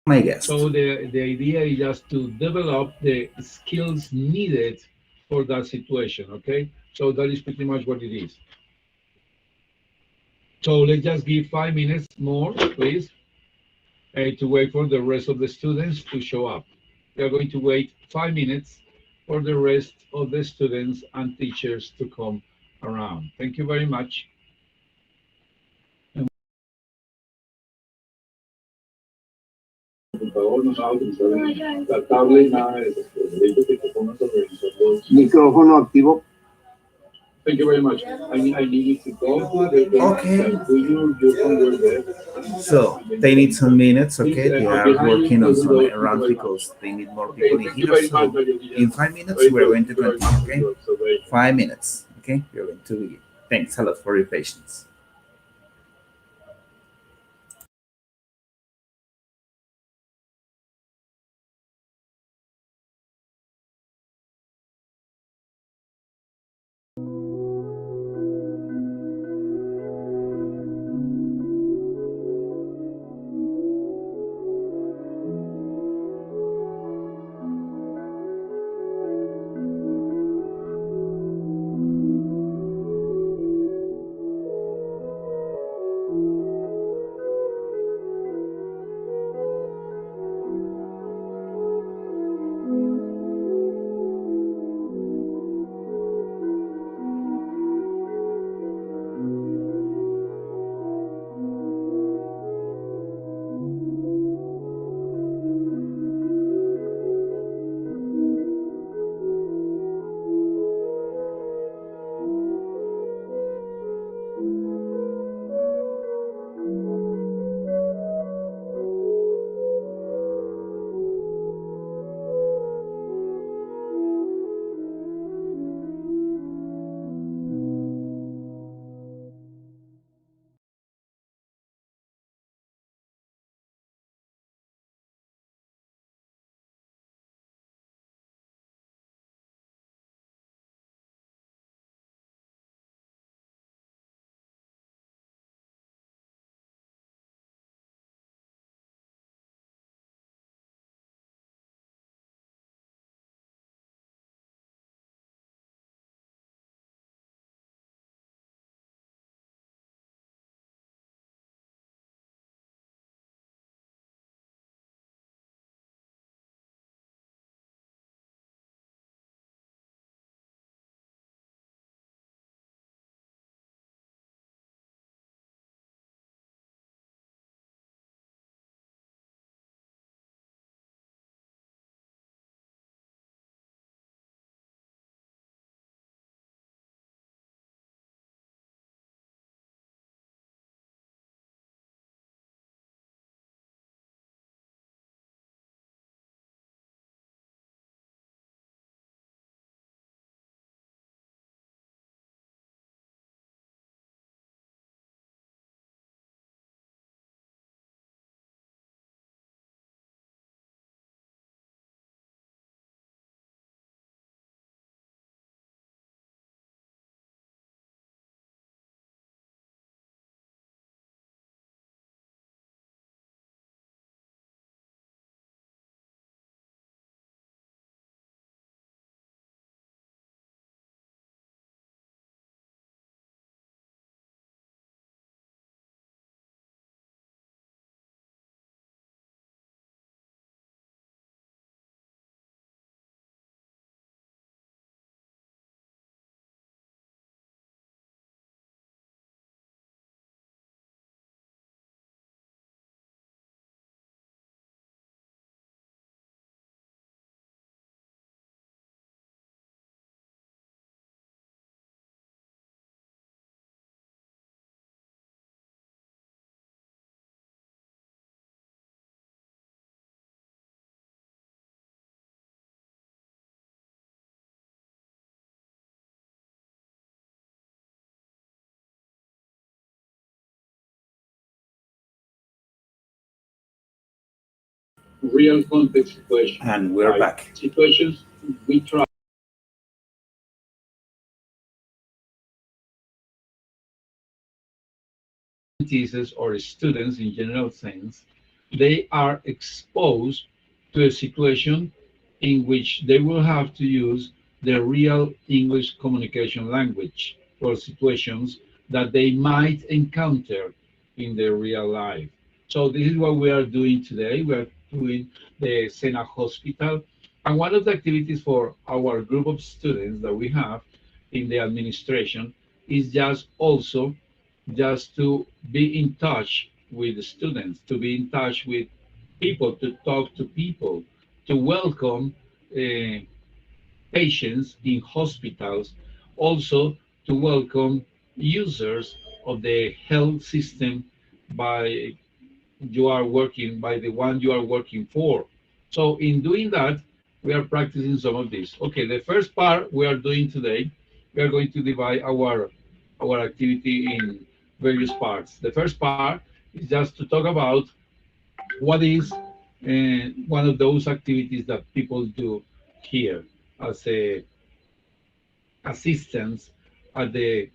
My guest. So the idea is just to develop the skills needed for that situation. Okay, so that is pretty much what it is. So let's just give 5 minutes more, please, to wait for the rest of the students to show up. We are going to wait 5 minutes for the rest of the students and teachers to come around. Thank you very much. Micrófono activo. Thank you very much. I need you to go to the Okay. and do your homework there. So they need some minutes, okay? They are Behind you, working on we some will thank you errands very much. because they need more Okay, people in thank you here. very much, So Maria in Villa. 5 minutes, Very we're good, going to very continue, much. okay? So very good. 5 minutes, okay? We're going to begin. Thanks a lot for your patience. Real context situation. And we're Right? back. Situations we try thesis or students in general sense they are exposed to a situation in which they will have to use the real English communication language for situations that they might encounter in their real life. So this is what we are doing today. We are doing the Sena Hospital. And one of the activities for our group of students that we have in the administration is just also just to be in touch with the students, to be in touch with people, to talk to people, to welcome uh, patients in hospitals, also to welcome users of the health system by by the one you are working for. So in doing that, we are practicing some of this. Okay, the first part we are doing today, we are going to divide our activity in various parts. The first part is just to talk about what is one of those activities that people do here as a assistance at the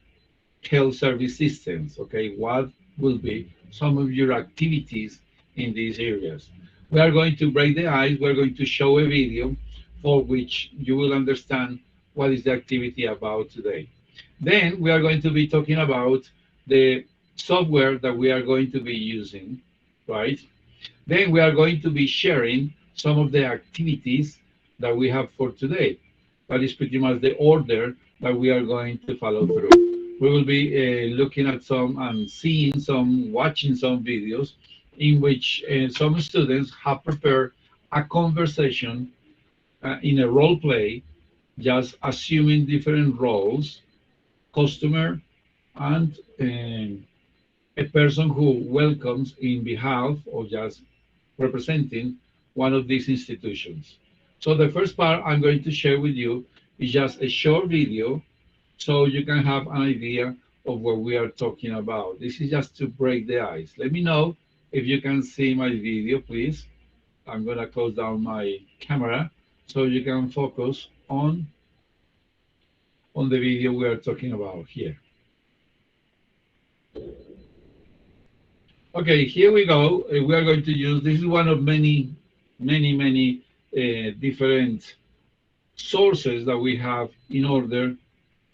health service systems. Okay, what will be some of your activities in these areas? We are going to break the ice. We're going to show a video for which you will understand what is the activity about today. Then we are going to be talking about the software that we are going to be using, right? Then we are going to be sharing some of the activities that we have for today. That is pretty much the order that we are going to follow through. We will be looking at some and seeing some, watching some videos in which some students have prepared a conversation in a role play, just assuming different roles, customer and a person who welcomes in behalf or just representing one of these institutions. So the first part I'm going to share with you is just a short video so you can have an idea of what we are talking about. This is just to break the ice. Let me know if you can see my video, please. I'm gonna close down my camera so you can focus on the video we are talking about here. Okay, here we go. We are going to use, this is one of many different sources that we have in order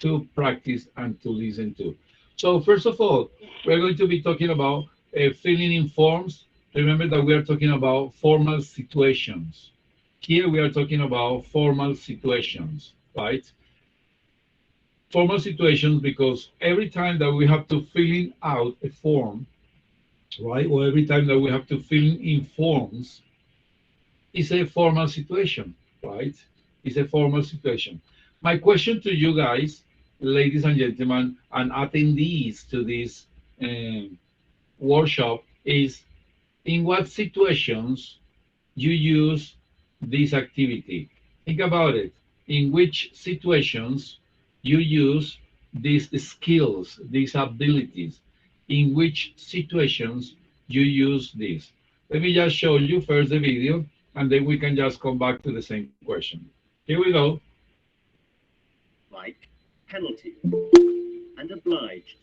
to practice and to listen to. So first of all, we're going to be talking about filling in forms. Remember that we are talking about formal situations. Here we are talking about formal situations, right? Formal situations because every time that we have to fill in out a form, right, or every time that we have to fill in forms, it's a formal situation, right? It's a formal situation. My question to you guys, ladies and gentlemen, and attendees to this um, workshop is in what situations you use this activity. Think about it. In which situations you use these skills, these abilities? In which situations you use this? Let me just show you first the video, and then we can just come back to the same question. Here we go. Like, penalty, and obliged.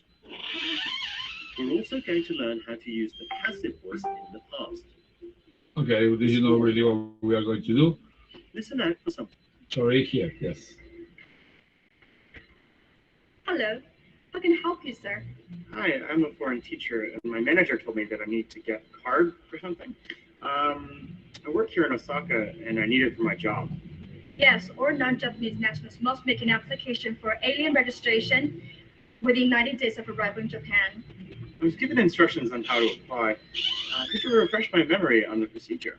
We're also going to learn how to use the passive voice in the past. Okay, this is not really what we are going to do. Listen out for some. Sorry, here, yes. Hello, how can I help you, sir? Hi, I'm a foreign teacher, and my manager told me that I need to get a card for something. I work here in Osaka, and I need it for my job. Yes, all non-Japanese nationals must make an application for alien registration within 90 days of arrival in Japan. I was given instructions on how to apply. Could you refresh my memory on the procedure?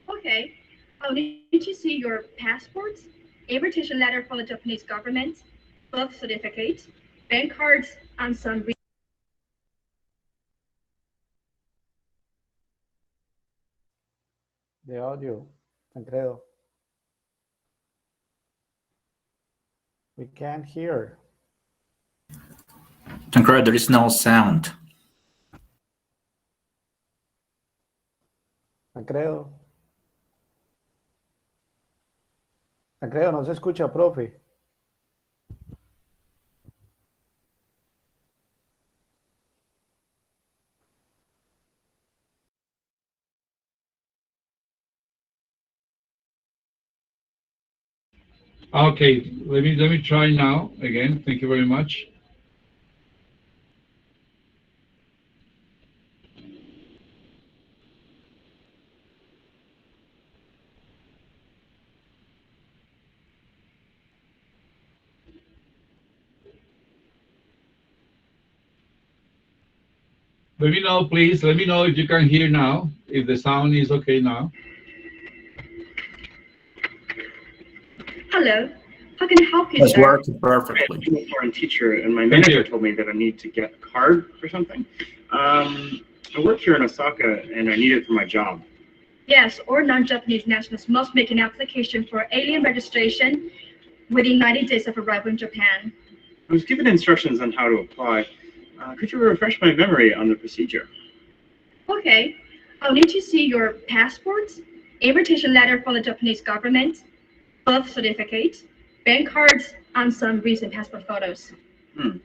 Okay, I'll need to see your passports, invitation letter from the Japanese government, birth certificate, bank cards, and some. The audio, Tancredo. We can't hear. Tancred, there is no sound. Tancredo. Tancredo, no se escucha, profe. Okay, let me try now again. Thank you very much. Let me know, please. Let me know if you can hear now, if the sound is okay now. Hello. How can I help you, It's sir? working perfectly. I'm a foreign teacher, and my Thank manager you. told me that I need to get a card for something. I work here in Osaka, and I need it for my job. Yes, all non-Japanese nationals must make an application for alien registration within 90 days of arrival in Japan. I was given instructions on how to apply. Could you refresh my memory on the procedure? Okay. I'll need to see your passport, invitation letter from the Japanese government, birth certificate, bank cards, and some recent passport photos. Hmm.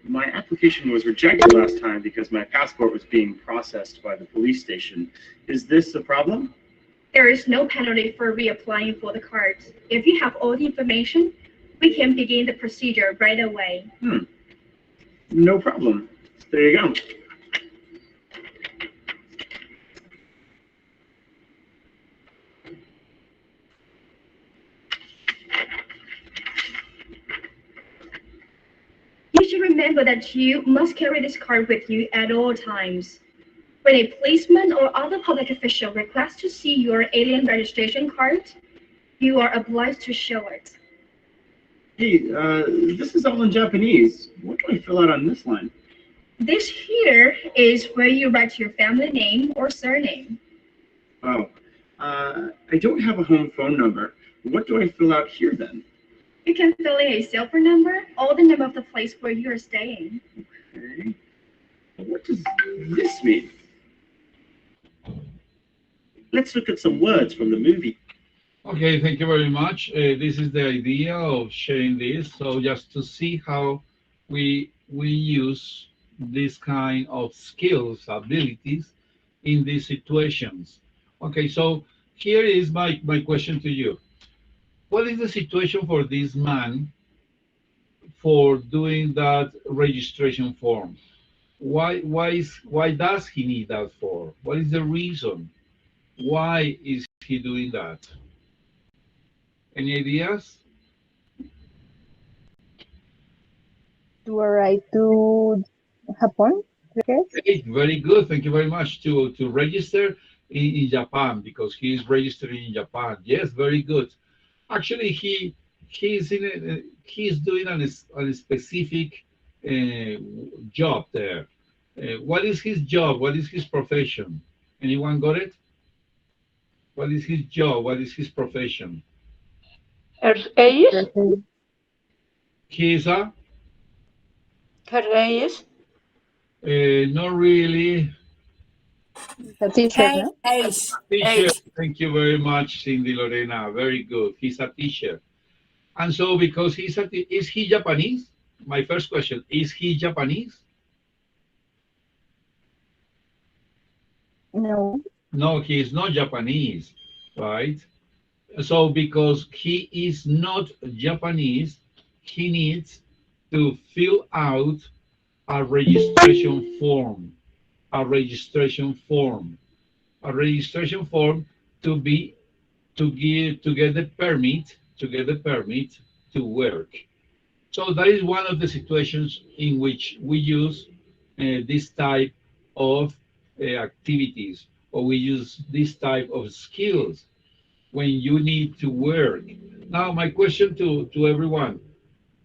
My application was rejected last time because my passport was being processed by the police station. Is this a problem? There is no penalty for reapplying for the cards. If you have all the information, we can begin the procedure right away. No problem. There you go. You should remember that you must carry this card with you at all times. When a policeman or other public official requests to see your alien registration card, you are obliged to show it. Hey, this is all in Japanese. What do I fill out on this line? This here is where you write your family name or surname. Oh, I don't have a home phone number. What do I fill out here then? You can fill in a cell phone number or the name of the place where you are staying. Okay. What does this mean? Let's look at some words from the movie. Okay, thank you very much. This is the idea of sharing this. So just to see how we use this kind of skills, abilities in these situations. Okay, so here is my question to you. What is the situation for this man for doing that registration form? Why does he need that for? What is the reason? Why is he doing that? Any ideas? To arrive to Japan, I guess. Hey, very good. Thank you very much to register in Japan because he is registering in Japan. Yes, very good. Actually, he's doing a specific job there. What is his job? What is his profession? Anyone got it? What is his job? What is his profession? ¿Ellos? Okay. He is a ¿Ellos? not really A teacher, no? teacher. Thank you very much, Cindy Lorena. Very good. He's a teacher. And so, because is he Japanese? My first question, is he Japanese? No. No, he is not Japanese, right? So, because he is not Japanese, he needs to fill out a registration form, a registration form, a registration form to be to get the permit to work. So that is one of the situations in which we use this type of activities, or we use this type of skills when you need to work. Now, my question to everyone,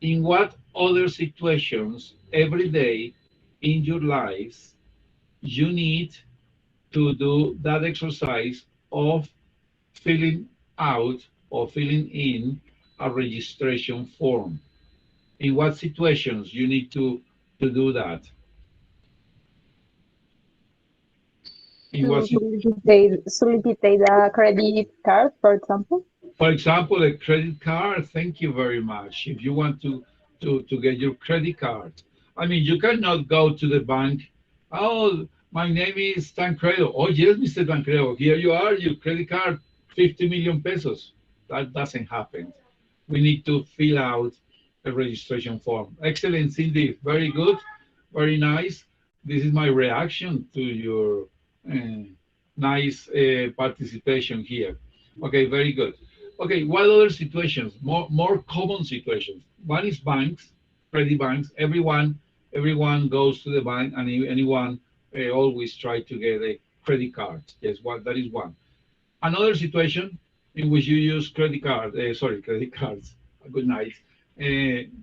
in what other situations every day in your lives you need to do that exercise of filling out or filling in a registration form? In what situations you need to do that? In what, To solicitate a credit card, for example. for example, a credit card? Thank you very much. If you want to get your credit card, I mean, you cannot go to the bank. Oh, my name is Tancredo. Oh, yes, Mr. Tancredo. Here you are, your credit card, 50 million pesos. That doesn't happen. We need to fill out a registration form. Excellent, Cindy. Very good. Very nice. This is my reaction to your uh, nice participation here. Okay, very good. Okay, what other situations? More common situations. One is banks, credit banks. Everyone goes to the bank, and anyone always try to get a credit card. Yes, that is one. Another situation in which you use credit cards. Good night.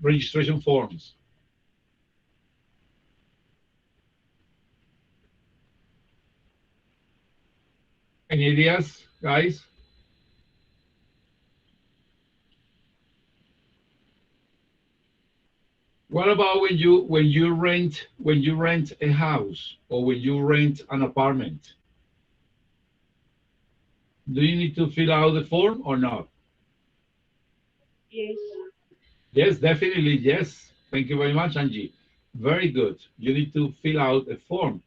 Registration forms. Any ideas, guys? What about when you rent a house or when you rent an apartment? Do you need to fill out the form or not? Yes. Yes, definitely yes. Thank you very much, Angie. Very good. You need to fill out a form.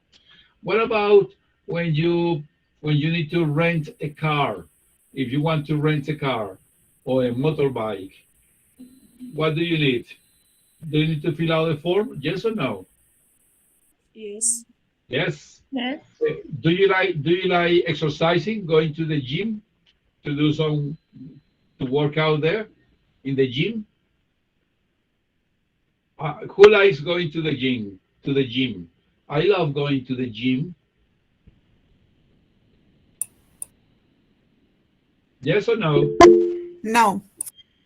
What about when you need to rent a car? If you want to rent a car or a motorbike, what do you need? Do you need to fill out a form? Yes or no? Yes. Yes. Yes. Do you like exercising, going to the gym to do some to work out there in the gym? Who likes going to the gym? To the gym. I love going to the gym. Yes or no? No.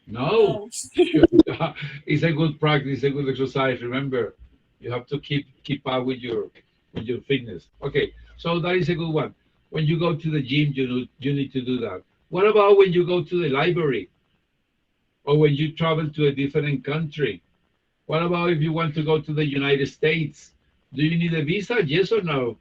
No. No. It's a good practice, a good exercise. Remember, you have to keep up with your fitness. Okay, so that is a good one. When you go to the gym, you need to do that. What about when you go to the library or when you travel to a different country? What about if you want to go to the United States? Do you need a visa? Yes or no?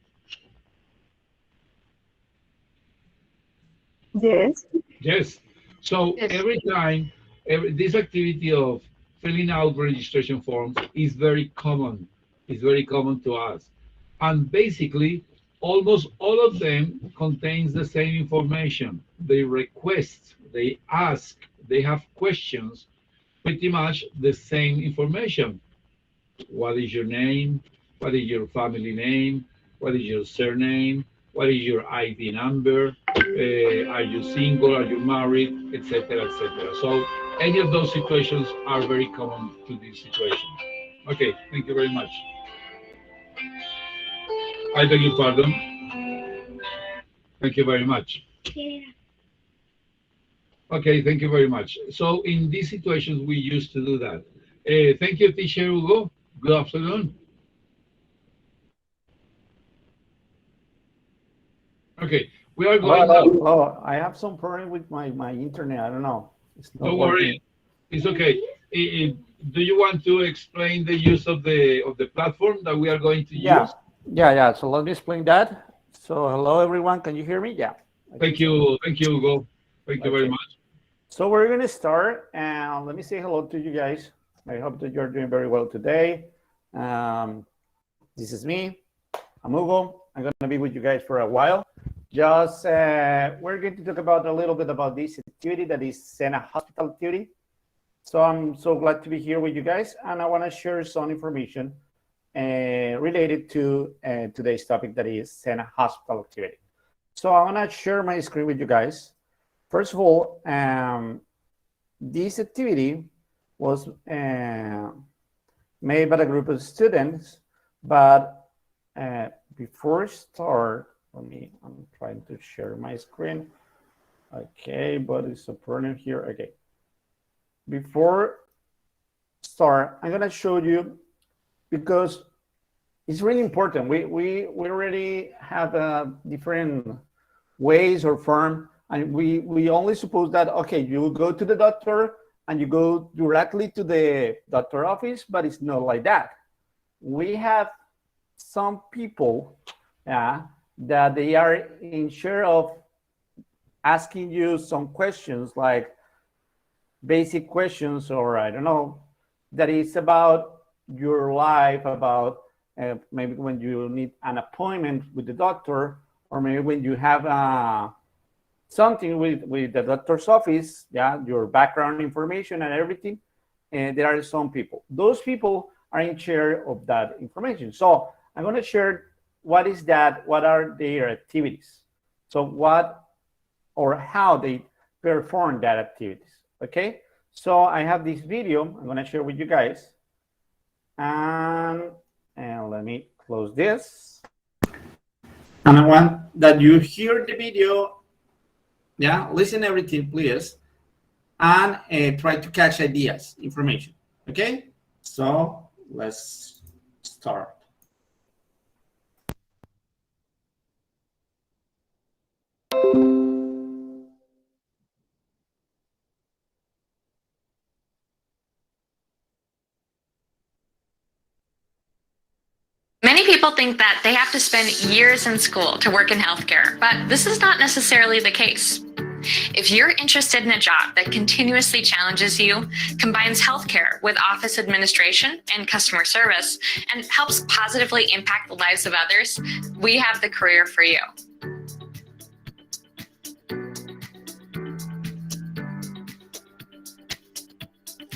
Yes. Yes. So Yes. every time, this activity of filling out registration forms is very common. It's very common to us. And basically, almost all of them contains the same information. They request, they ask, they have questions, pretty much the same information. What is your name? What is your family name? What is your surname? What is your ID number? Are you single? Are you married? Etc. Etc. So any of those situations are very common to this situation. Okay, thank you very much. I beg your pardon. Thank you very much. Yeah. Okay, thank you very much. So in these situations, we used to do that. Thank you, teacher Hugo. Good afternoon. Okay, we are Hello, going now. hello. Oh, I have some problem with my internet. I don't know. It's not Don't working. worry, it's okay. Do you want to explain the use of the platform that we are going to Yeah, use? yeah. So let me explain that. So hello, everyone. Can you hear me? Yeah, I think so. Thank you, Hugo. Thank you very Okay. much. So we're going to start, and let me say hello to you guys. I hope that you're doing very well today. This is me. I'm Hugo. I'm going to be with you guys for a while. Just we're going to talk about a little bit about this activity that is Sena Hospital activity. So I'm so glad to be here with you guys, and I want to share some information related to today's topic, that is Sena Hospital activity. So I'm going to share my screen with you guys. First of all, this activity was made by a group of students, but before start, I'm trying to share my screen. Okay, but it's a problem here. Okay. Before start, I'm gonna show you, because it's really important. We already have different ways or form, and we only suppose that, okay, you go to the doctor and you go directly to the doctor office, but it's not like that. We have some people that they are in share of asking you some questions, like basic questions, or I don't know, that is about your life, about maybe when you need an appointment with the doctor, or maybe when you have something with the doctor's office, yeah, your background information and everything, and there are some people. Those people are in charge of that information. So I'm going to share what is that, what are their activities. So what or how they perform that activities, okay? So I have this video I'm going to share with you guys. And let me close this. And I want that you hear the video. Yeah, listen everything, please. And try to catch ideas, information. Okay? So let's start. Many people think that they have to spend years in school to work in healthcare, but this is not necessarily the case. If you're interested in a job that continuously challenges you, combines healthcare with office administration and customer service, and helps positively impact the lives of others, we have the career for you.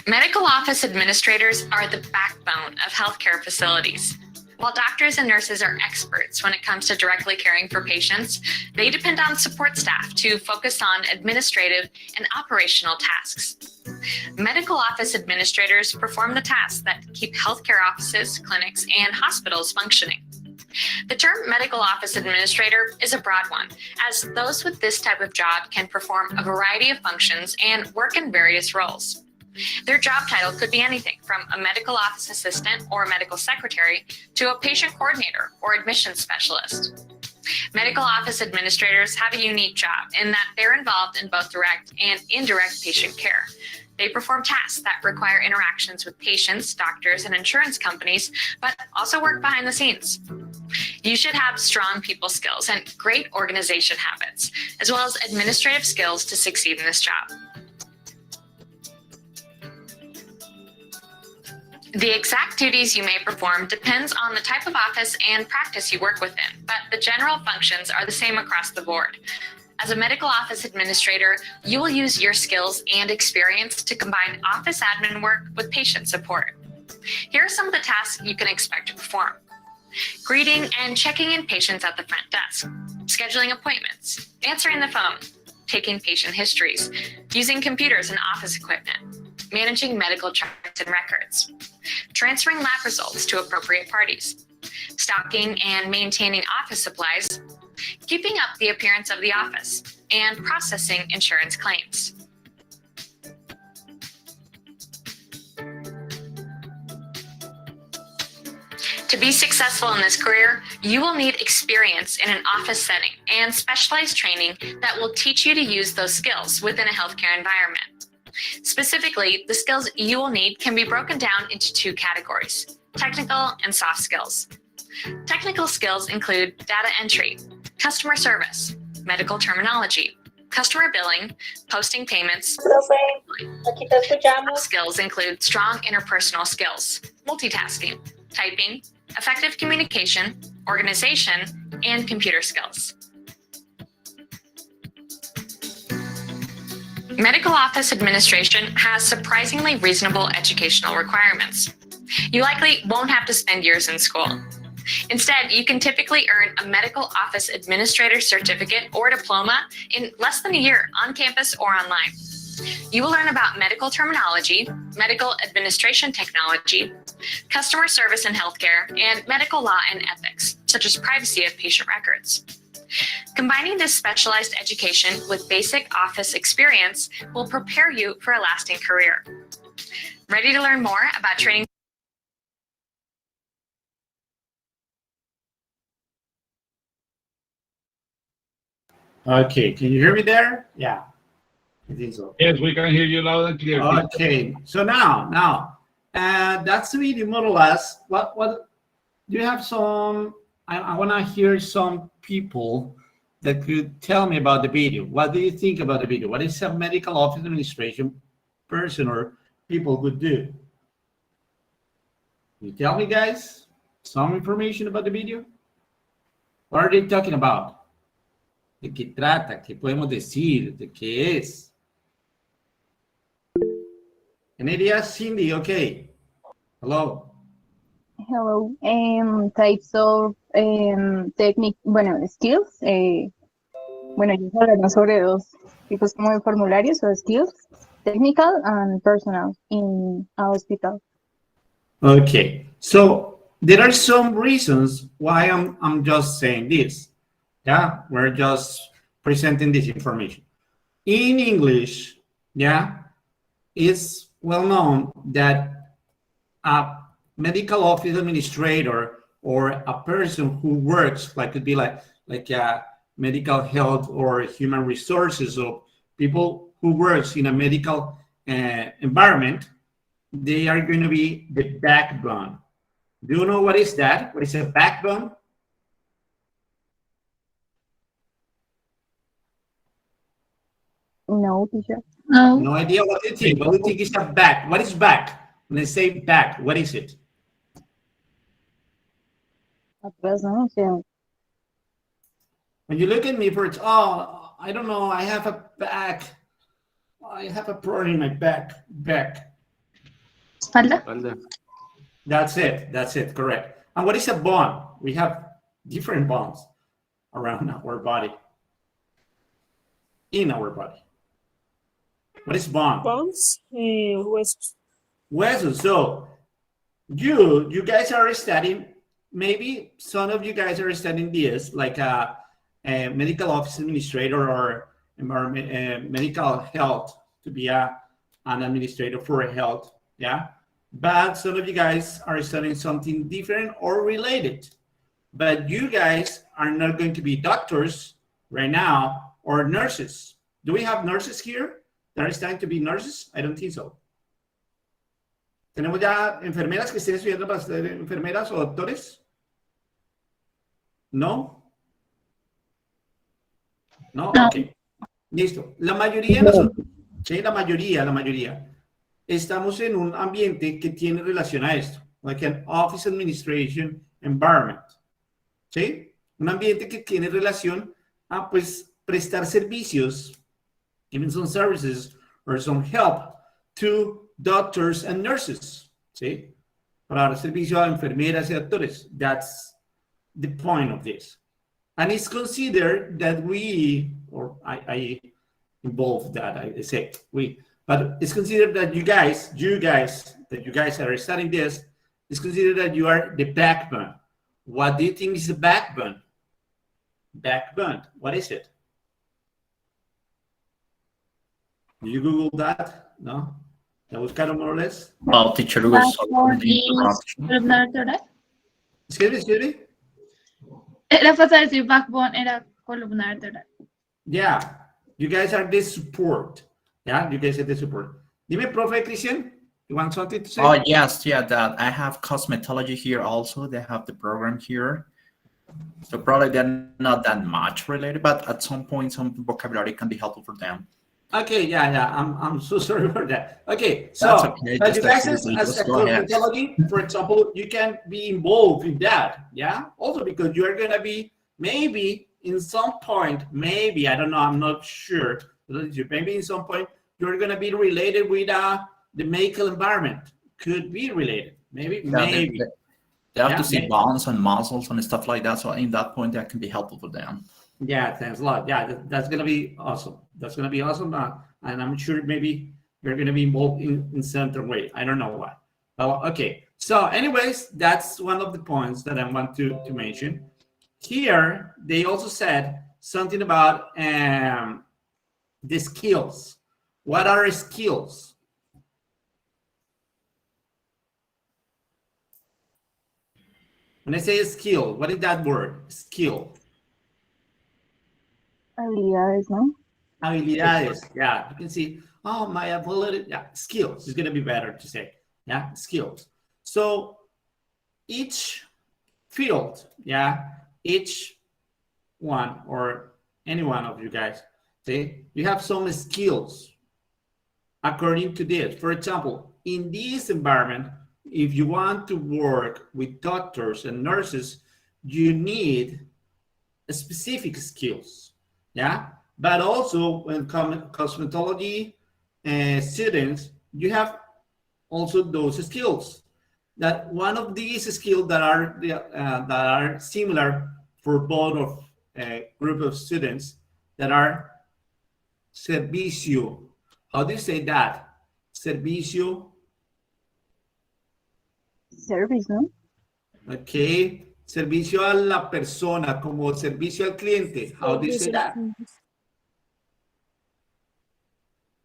Medical office administrators are the backbone of healthcare facilities. While doctors and nurses are experts when it comes to directly caring for patients, they depend on support staff to focus on administrative and operational tasks. Medical office administrators perform the tasks that keep healthcare offices, clinics, and hospitals functioning. The term medical office administrator is a broad one, as those with this type of job can perform a variety of functions and work in various roles. Their job title could be anything from a medical office assistant or a medical secretary to a patient coordinator or admissions specialist. Medical office administrators have a unique job in that they're involved in both direct and indirect patient care. They perform tasks that require interactions with patients, doctors, and insurance companies, but also work behind the scenes. You should have strong people skills and great organization habits, as well as administrative skills to succeed in this job. The exact duties you may perform depends on the type of office and practice you work within, but the general functions are the same across the board. As a medical office administrator, you will use your skills and experience to combine office admin work with patient support. Here are some of the tasks you can expect to perform: greeting and checking in patients at the front desk, scheduling appointments, answering the phone, taking patient histories, using computers and office equipment, managing medical charts and records, transferring lab results to appropriate parties, stocking and maintaining office supplies, keeping up the appearance of the office, and processing insurance claims. To be successful in this career, you will need experience in an office setting and specialized training that will teach you to use those skills within a healthcare environment. Specifically, the skills you will need can be broken down into two categories: technical and soft skills. Technical skills include data entry, customer service, medical terminology, customer billing, posting payments. Soft skills include strong interpersonal skills, multitasking, typing, effective communication, organization, and computer skills. Medical office administration has surprisingly reasonable educational requirements. You likely won't have to spend years in school. Instead, you can typically earn a medical office administrator certificate or diploma in less than a year on campus or online. You will learn about medical terminology, medical administration technology, customer service in healthcare, and medical law and ethics, such as privacy of patient records. Combining this specialized education with basic office experience will prepare you for a lasting career. Ready to learn more about training? Okay, can you hear me there? Yeah, I think so. Yes, we can hear you loud and clear. Okay, so now, that's the video more or less. What do you have some? I want to hear some people that could tell me about the video. What do you think about the video? What is a medical office administration person or people could do? Can you tell me, guys, some information about the video? What are they talking about? ¿De qué trata? ¿Qué podemos decir? ¿De qué es? Any ideas, Cindy? Okay. Hello. Hello. Types of technique, bueno, skills. Bueno, ellos hablaron sobre dos tipos como de formularios o skills, technical and personal in a hospital. Okay. So there are some reasons why I'm just saying this. Yeah, we're just presenting this information. In English, yeah, it's well known that a medical office administrator or a person who works, like could be like a medical health or human resources, or people who works in a medical environment, they are going to be the backbone. Do you know what is that? What is a backbone? No, teacher. No. No idea. What do you think? What do you think is a back? What is back? When I say back, what is it? Atrás, ¿no? O sea, When you look at me for it, oh, I don't know, I have a back. I have a problem in my back. Espalda. That's it, correct. And what is a bone? We have different bones around our body, in our body. What is bone? Bones, huesos. Huesos. So you guys are studying, maybe some of you guys are studying this, like a medical office administrator or medical health, to be an administrator for health, yeah? But some of you guys are studying something different or related. But you guys are not going to be doctors right now or nurses. Do we have nurses here that are studying to be nurses? I don't think so. ¿Tenemos ya enfermeras que estén estudiando para ser enfermeras o doctores? ¿No? ¿No? No. Ok. Listo. La mayoría de nosotros, ¿sí? La mayoría, estamos en un ambiente que tiene relación a esto, like an office administration environment, ¿sí? Un ambiente que tiene relación a, pues, prestar servicios, even some services or some help to doctors and nurses, ¿sí? Para dar servicio a enfermeras y doctores. That's the point of this. And it's considered that we, or I involve that, I say we, but it's considered that you guys are studying this, it's considered that you are the backbone. What do you think is the backbone? Backbone, what is it? Did you Google that? No? That was kind of more or less? Well, teacher, Backbone is columnar vertebral. Excuse me? Era fácil decir backbone, era columna vertebral. Yeah, you guys are the support. Yeah, you guys are the support. Dime, Profe Christian, you want something to say? Oh, yes, yeah, that I have cosmetology here also. They have the program here. So probably they're not that much related, but at some point, some vocabulary can be helpful for them. Okay, yeah, I'm so sorry for that. Okay, so That's okay. you guys as a cosmetology, for example, you can be involved in that, yeah? Also because you are gonna be, maybe in some point, maybe, I don't know, I'm not sure, maybe in some point, you're gonna be related with the medical environment. Could be related, maybe, Yeah, maybe. They have Yeah, to see maybe. bones and muscles and stuff like that. So in that point, that can be helpful for them. Yeah, thanks a lot. Yeah, that's gonna be awesome. That's gonna be awesome, and I'm sure maybe you're gonna be involved in certain way. I don't know why. Okay. So, anyways, that's one of the points that I want to mention. Here, they also said something about the skills. What are skills? When I say skill, what is that word? Skill. habilidades, ¿no? Habilidades, yeah, you can see, oh, my ability, yeah, skills is going to be better to say, yeah, skills. So each field, yeah, each one or any one of you guys, see, you have some skills according to this. For example, in this environment, if you want to work with doctors and nurses, you need specific skills. yeah? But also when cosmetology students, you have also those skills. That one of these skills that are similar for both of group of students that are servicio. How do you say that? Servicio. Service, ¿no? Okay. Servicio a la persona, como servicio al cliente. How do you say that?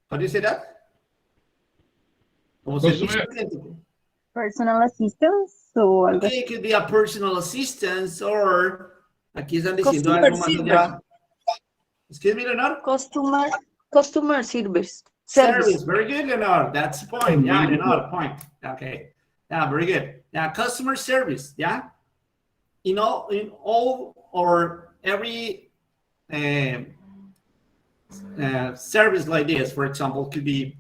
How do you say that? Como servicio al cliente. Personal assistance o algo Okay, it could be a personal assistance or aquí están diciendo Customer algo más service. allá. Excuse me, Leonor? Customer service. Service. Very good, Leonor. That's the point. Yeah, Leonor, point. Okay. Yeah, very good. Yeah, customer service. Yeah. In all or every service like this, for example, could be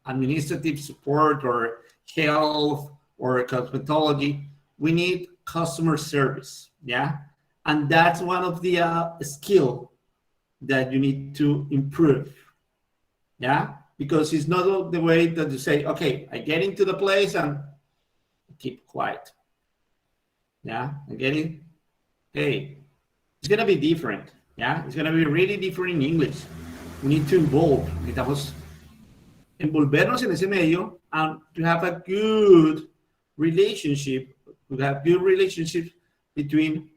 administrative support or health or cosmetology. We need customer service. Yeah. And that's one of the skill that you need to improve. Yeah, because it's not the way that you say, okay, I get into the place and keep quiet. Yeah, I get it. Hey, it's gonna be different. Yeah, it's gonna be really different in English. We need to involve. Necesitamos envolvernos en ese medio and to have a good relationship. To have good relationships between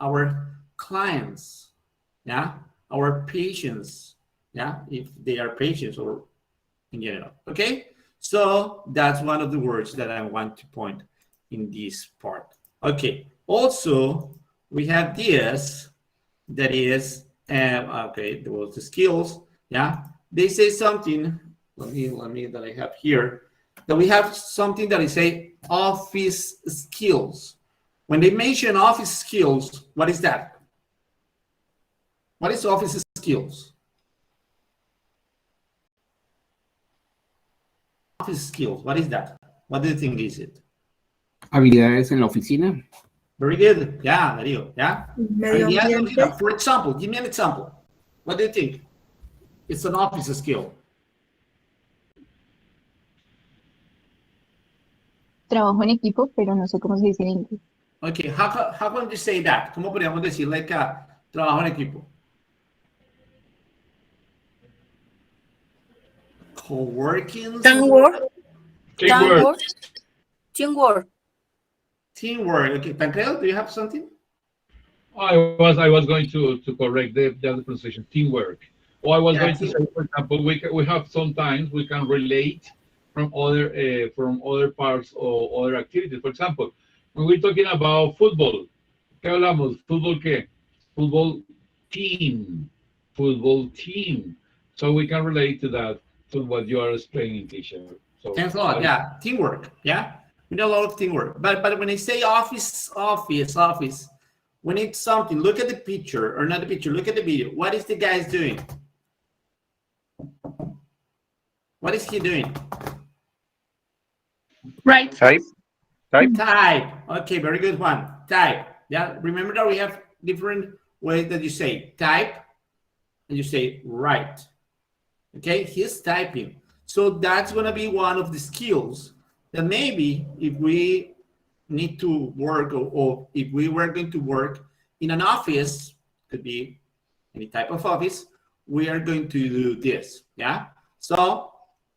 our clients. Yeah, our patients. Yeah, if they are patients or in general. Okay, so that's one of the words that I want to point in this part. Okay, also we have this that is okay, those the skills. Yeah, they say something. Let me that I have here that we have something that is say office skills. When they mention office skills, what is that? What is office skills? Office skills, what is that? What do you think is it? Habilidades en la oficina. Very good. Yeah, there you go. Yeah. Medio ambiente. For example, give me an example. What do you think? It's an office skill. Trabajo en equipo, pero no sé cómo se dice en inglés. Okay, how can you say that? ¿Cómo podríamos decir like trabajo en equipo? Co-working. Teamwork. Teamwork. Teamwork. Teamwork. Okay, Tancredo, do you have something? I was going to correct the other pronunciation, teamwork. Or I was going to say, for example, we have sometimes we can relate from other parts or other activities. For example, when we're talking about football, ¿qué hablamos? ¿Fútbol qué? Football team. Football team. So we can relate to that, to what you are explaining, teacher. So, Thanks a lot. Yeah, teamwork. Yeah, we know a lot of teamwork. But when I say office, we need something. Look at the picture, or not the picture. Look at the video. What is the guy doing? What is he doing? Right. Type. Type. Okay, very good one. Type. Yeah, remember that we have different ways that you say type and you say write. Okay, he's typing. So that's going to be one of the skills that maybe if we need to work or if we were going to work in an office, could be any type of office, we are going to do this. Yeah. So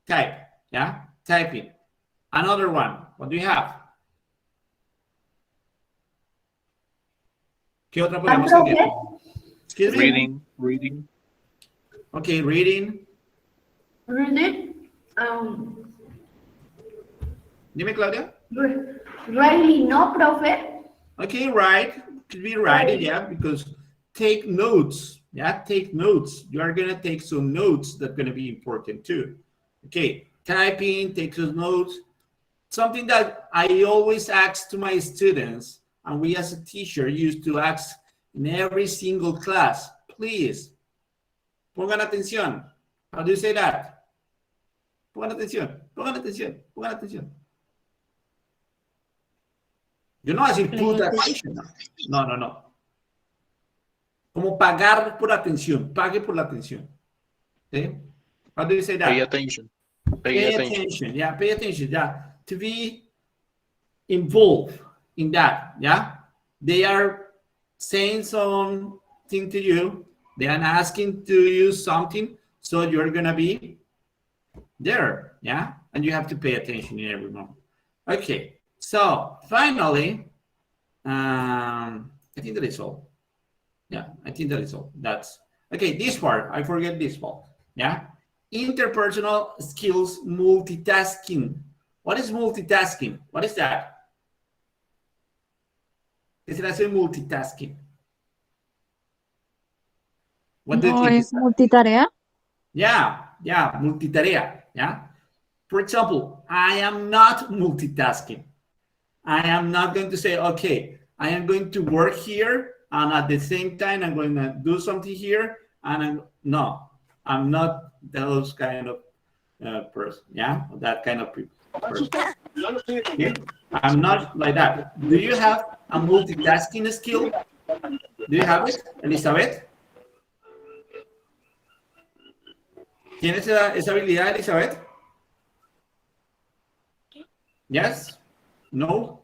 type. Yeah. Typing. Another one. What do you have? ¿Qué otra podemos tener? Excuse me? Reading. Okay, reading. Reading. Dime, Claudia. Writing, no, profe. Okay, right. Could be writing, yeah, because take notes. Yeah, take notes. You are going to take some notes that are going to be important too. Okay, typing, take some notes. Something that I always ask to my students, and we as a teacher used to ask in every single class, please, pongan atención. How do you say that? Pongan atención, pongan atención, pongan atención. Yo no voy a decir put attention. No. Como pagar por atención, pague por la atención. Okay? How do you say that? Pay attention. Pay attention. Yeah, pay attention. Yeah, to be involved in that. Yeah, they are saying something to you. They are asking to you something, so you're gonna be there. Yeah, and you have to pay attention in every moment. Okay, so finally, I think that is all. Yeah, I think that is all. That's okay. This part, I forget this part. Yeah, interpersonal skills, multitasking. What is multitasking? What is that? ¿Qué será hacer multitasking? What do you No, think? es multitarea. Yeah, multitarea. Yeah. For example, I am not multitasking. I am not going to say, okay, I am going to work here, and at the same time, I'm going to do something here. And I'm not those kind of person. Yeah, that kind of person. Okay? I'm not like that. Do you have a multitasking skill? Do you have it, Elizabeth? ¿Tienes esa habilidad, Elizabeth? Yes? No?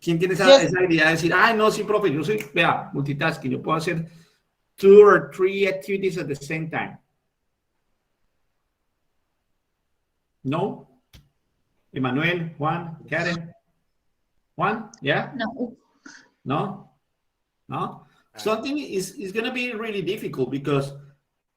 ¿Quién tiene esa habilidad de decir, no, sí, profe, yo soy, vea, multitasking, yo puedo hacer 2 or 3 activities at the same time? No? Emmanuel, Juan, Karen? Juan? Yeah? No. No? No? Something is going to be really difficult because,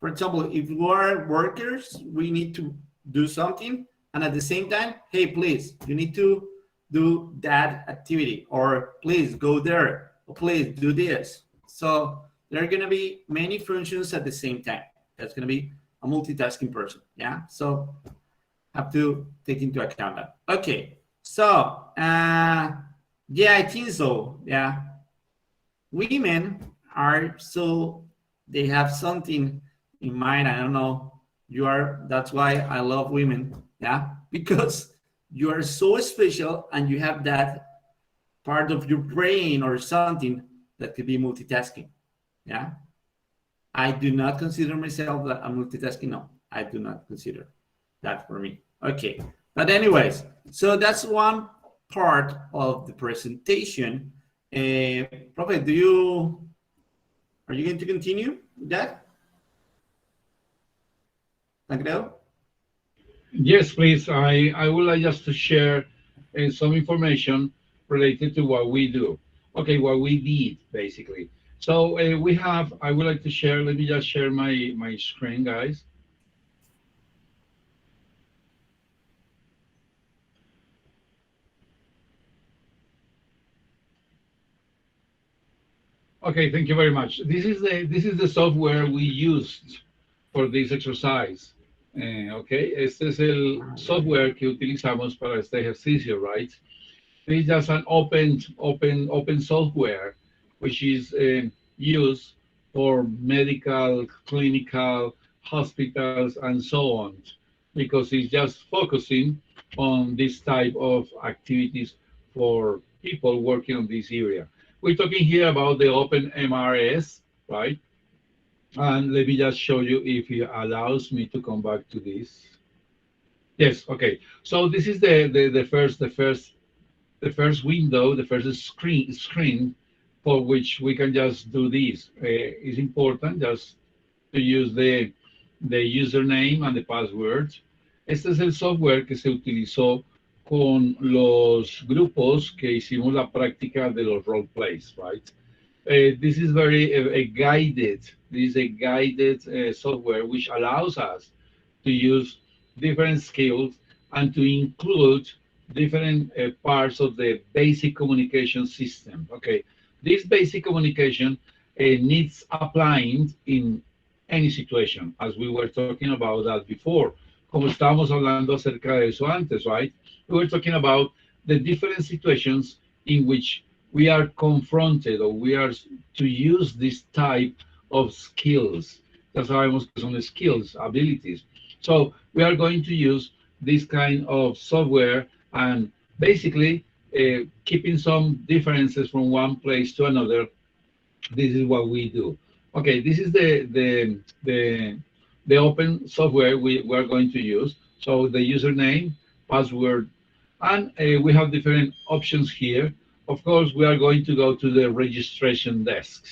for example, if we are workers, we need to do something, and at the same time, hey, please, you need to do that activity, or please go there, or please do this. So there are going to be many functions at the same time. That's going to be a multitasking person. Yeah. So have to take into account that. Okay. So yeah, I think so. Yeah. Women are they have something in mind. I don't know. That's why I love women. Yeah. Because you are so special and you have that part of your brain or something that could be multitasking. Yeah. I do not consider myself a multitasking. No, I do not consider that for me. Okay. But anyways, so that's one part of the presentation. Profe, are you going to continue with that? Tancredo? Yes, please. I would like just to share some information related to what we do. Okay, what we did basically. So I would like to share, let me just share my screen, guys. Okay, thank you very much. This is the software we used for this exercise. Okay, este es el software que utilizamos para este ejercicio, right? It's just an open software, which is used for medical, clinical, hospitals, and so on, because it's just focusing on this type of activities for people working on this area. We're talking here about the Open MRS, right? And let me just show you if it allows me to come back to this. Yes, okay. So this is the first window, the first screen for which we can just do this. It's important just to use the username and the password. Este es el software que se utilizó con los grupos que hicimos la práctica de los role plays, right? This is a guided software which allows us to use different skills and to include different parts of the basic communication system. Okay, this basic communication needs applying in any situation, as we were talking about that before. Como estábamos hablando acerca de eso antes, right? We were talking about the different situations in which we are confronted or we are to use this type of skills. Ya sabemos que son skills, abilities. So we are going to use this kind of software, and basically keeping some differences from one place to another, this is what we do. Okay, this is the open software we're going to use. So the username, password, and we have different options here. Of course, we are going to go to the registration desk.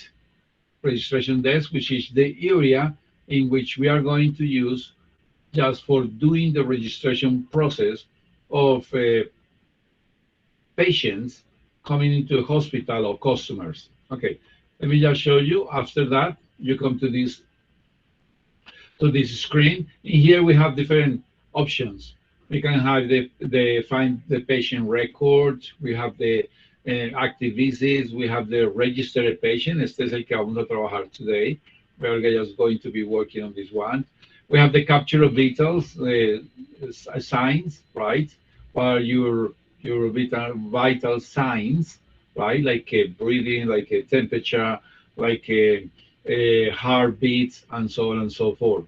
Registration desk, which is the area in which we are going to use just for doing the registration process of patients coming into a hospital or customers. Okay, let me just show you. After that, you come to this screen. In here we have different options. We can have the find the patient record. We have the active visits. We have the registered patient. Este es el que vamos a trabajar today. We are just going to be working on this one. We have the capture of details, signs, right? Or your vital signs, right? Like breathing, like a temperature, like a heartbeat, and so on and so forth.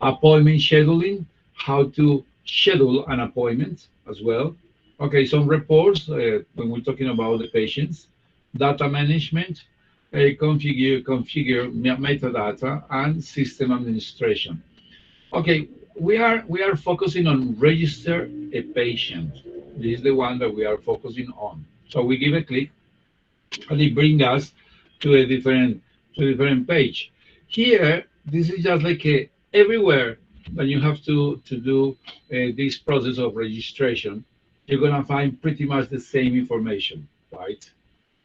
Appointment scheduling, how to schedule an appointment as well. Okay, some reports when we're talking about the patients, data management, configure metadata, and system administration. Okay, we are focusing on register a patient. This is the one that we are focusing on. So we give a click, and it brings us to a different page. Here, this is just like everywhere that you have to do this process of registration, you're gonna find pretty much the same information, right?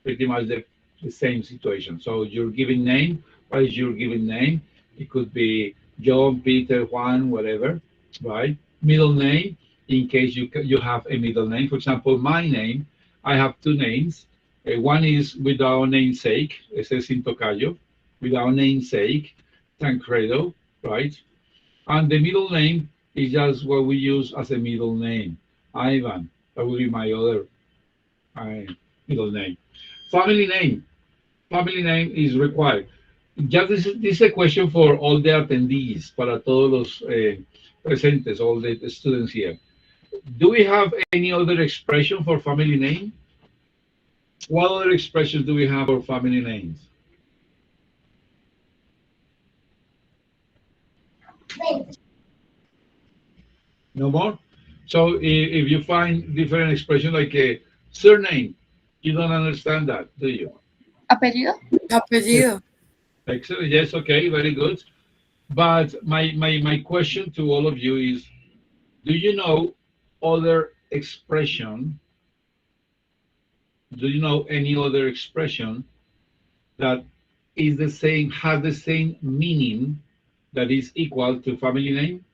Pretty much the same situation. So your given name, what is your given name? It could be John, Peter, Juan, whatever, right? Middle name, in case you have a middle name. For example, my name, I have two names. One is without namesake, ese es sin tocayo, without namesake, Tancredo, right? And the middle name is just what we use as a middle name, Ivan. That will be my other middle name. Family name. Family name is required. Just this is a question for all the attendees, para todos los presentes, all the students here. Do we have any other expression for family name? What other expressions do we have for family names? No more? So if you find different expression like a surname, you don't understand that, do you? Apellido. Apellido. Excellent. Yes, okay, very good. But my question to all of you is, do you know other expression? Do you know any other expression that is the same, has the same meaning that is equal to family name?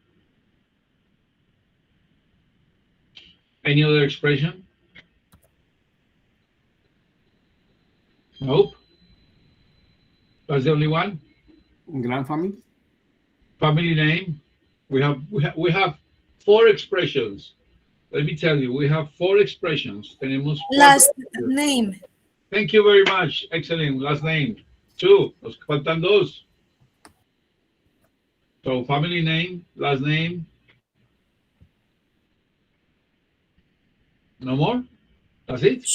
Any other expression? Nope. That's the only one? Grandfamily. Family name. We have four expressions. Let me tell you, we have four expressions. Tenemos Last name. Thank you very much. Excellent. Last name. Two. Nos faltan dos. So family name, last name. No more? That's it?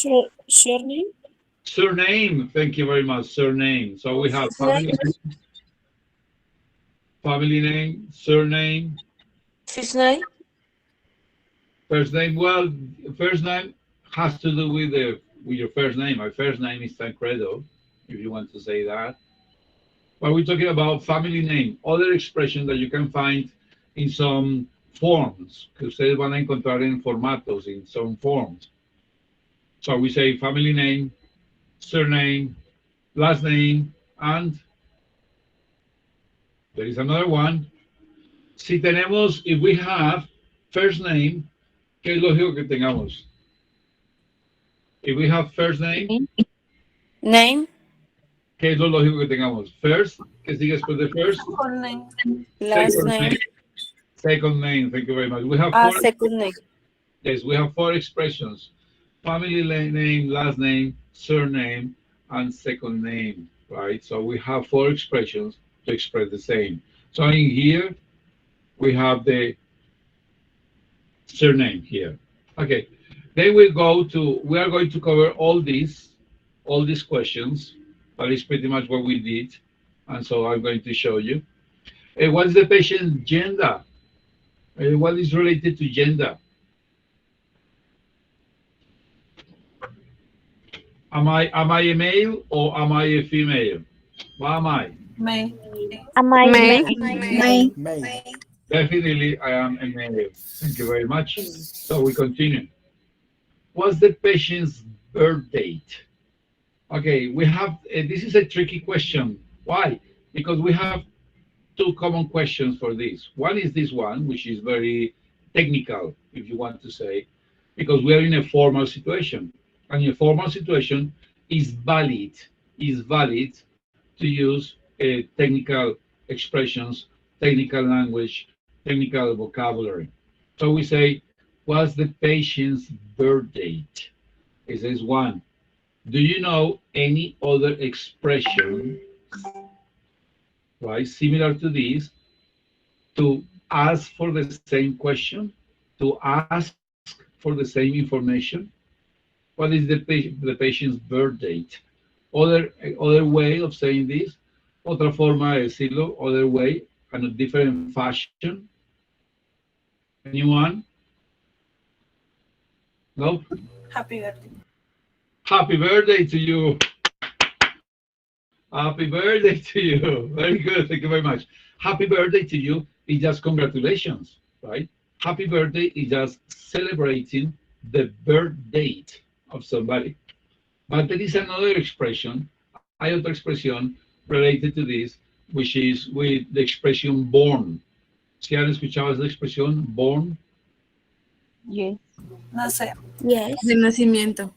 Surname. Surname. Thank you very much. Surname. So we have family name, surname. First name. First name. Well, first name has to do with your first name. My first name is Tancredo, if you want to say that. But we're talking about family name, other expression that you can find in some forms, que ustedes van a encontrar en formatos, in some forms. So we say family name, surname, last name, and there is another one. If we have first name, ¿qué es lógico que tengamos? If we have first name, Name. ¿qué es lo lógico que tengamos? First, ¿qué sigue después de first? Last Second name. Second name, thank you very much. We have Second name. Yes, we have four expressions: family name, last name, surname, and second name, right? So we have four expressions to express the same. So in here, we have the surname here. Okay, Then we are going to cover all these questions. That is pretty much what we did. And so I'm going to show you. What is the patient's gender? What is related to gender? Am I a male or am I a female? What am I? May. May. Definitely, I am a male. Thank you very much. So we continue. What's the patient's birth date? Okay, we have, this is a tricky question. Why? Because we have two common questions for this. One is this one, which is very technical, if you want to say, because we are in a formal situation. And in a formal situation, is valid to use technical expressions, technical language, technical vocabulary. So we say, what's the patient's birth date? It says one. Do you know any other expression, right, similar to this, to ask for the same question, to ask for the same information? What is the patient's birth date? Other way of saying this, otra forma de decirlo, other way, and a different fashion. Anyone? No? Happy birthday. Happy birthday to you. Happy birthday to you. Very good. Thank you very much. Happy birthday to you is just congratulations, right? Happy birthday is just celebrating the birth date of somebody. But there is another expression, hay otra expresión related to this, which is with the expression born. ¿Sí han escuchado esa expresión, born? Yes. Nacer. Yes. De nacimiento.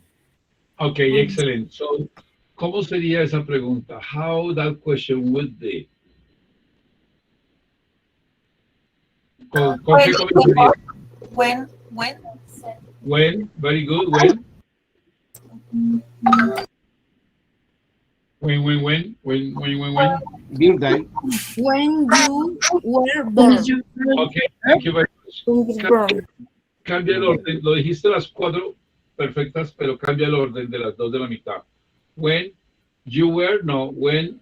Okay, excellent. So, ¿cómo sería esa pregunta? How that question would be? ¿Con qué comenzaría? When. When, very good, when? When? Birthday. When you were born. Okay, thank you very much. Born. Cambia el orden. Lo dijiste las cuatro perfectas, pero cambia el orden de las dos de la mitad. When you were, no, when.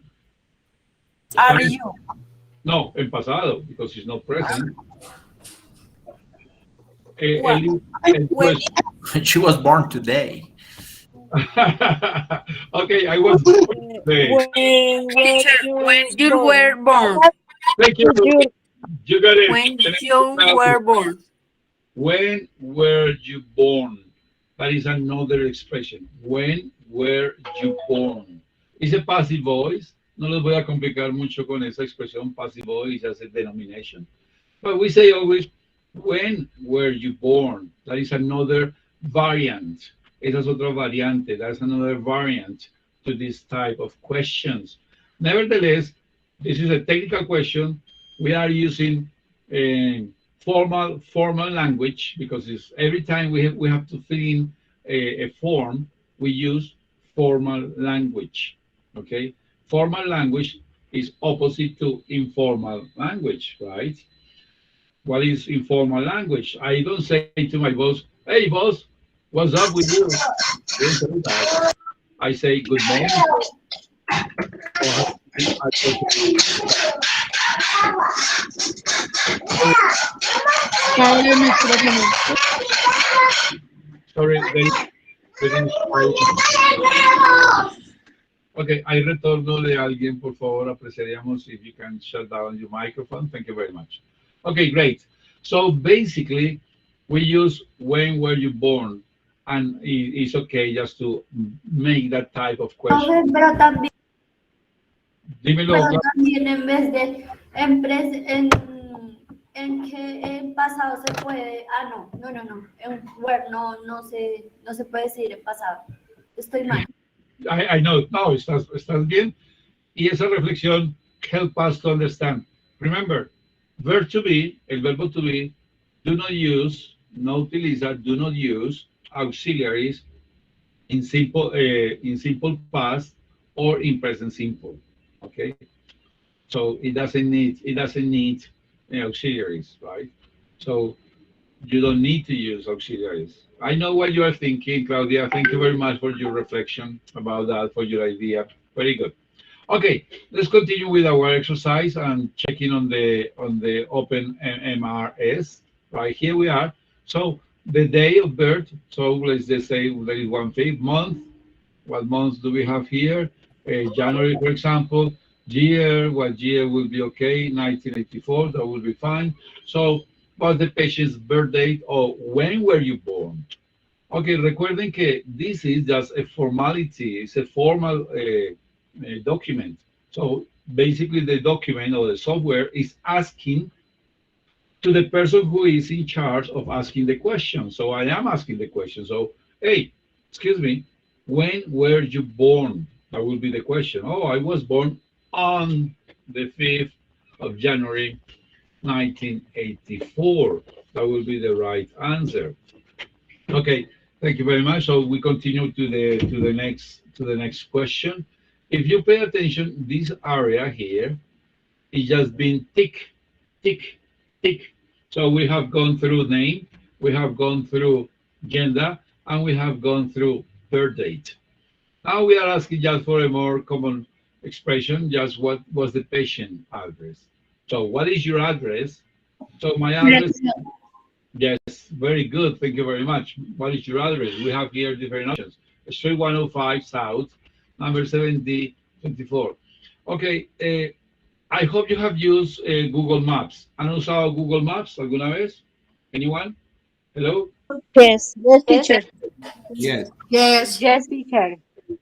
Are you? No, en pasado, because it's not present. When? She was born today. Okay, I was born today. When you were born. Thank you. You got it. When you were born. When were you born? That is another expression. When were you born? It's a passive voice. No les voy a complicar mucho con esa expresión passive voice as a denomination. But we say always, when were you born? That is another variant. Esa es otra variante. That's another variant to this type of questions. Nevertheless, this is a technical question. We are using formal language because it's, every time we have to fill in a form, we use formal language. Okay, formal language is opposite to informal language, right? What is informal language? I don't say to my boss, "Hey, boss, what's up with you?" I say, "Good morning." Sorry, okay, hay retorno de alguien, por favor, apreciaríamos if you can shut down your microphone. Thank you very much. Okay, great. So basically, we use when were you born, and it's okay just to make that type of question. Pero también, Dímelo. pero también en vez de en que en pasado se puede, no, en where no se puede decir en pasado. Estoy mal. I know, no, estás bien. Y esa reflexión help us to understand. Remember, verb to be, el verbo to be, do not use, no utiliza, do not use auxiliaries in simple past or in present simple. Okay, so it doesn't need auxiliaries, right? So you don't need to use auxiliaries. I know what you are thinking, Claudia. Thank you very much for your reflection about that, for your idea. Very good. Okay, let's continue with our exercise and checking on the open MRS. Right here we are. So the day of birth. So let's just say there is 1/5 month. What months do we have here? January, for example. Year, what year will be okay? 1984, that will be fine. So what's the patient's birth date or when were you born? Okay, recuerden que this is just a formality, it's a formal document. So basically the document or the software is asking to the person who is in charge of asking the question. So I am asking the question. So, hey, excuse me, when were you born? That will be the question. Oh, I was born on the 5th of January, 1984. That will be the right answer. Okay, thank you very much. So we continue to the next question. If you pay attention, this area here is just been tick, tick, tick. So we have gone through name, we have gone through gender, and we have gone through birth date. Now we are asking just for a more common expression, just what was the patient address. So what is your address? So my address, yes, very good. Thank you very much. What is your address? We have here different options. Street 105 South, number 7024. Okay, I hope you have used Google Maps. ¿Han usado Google Maps alguna vez? Anyone? Hello? Yes, yes, teacher. Yes. Yes. Yes, teacher.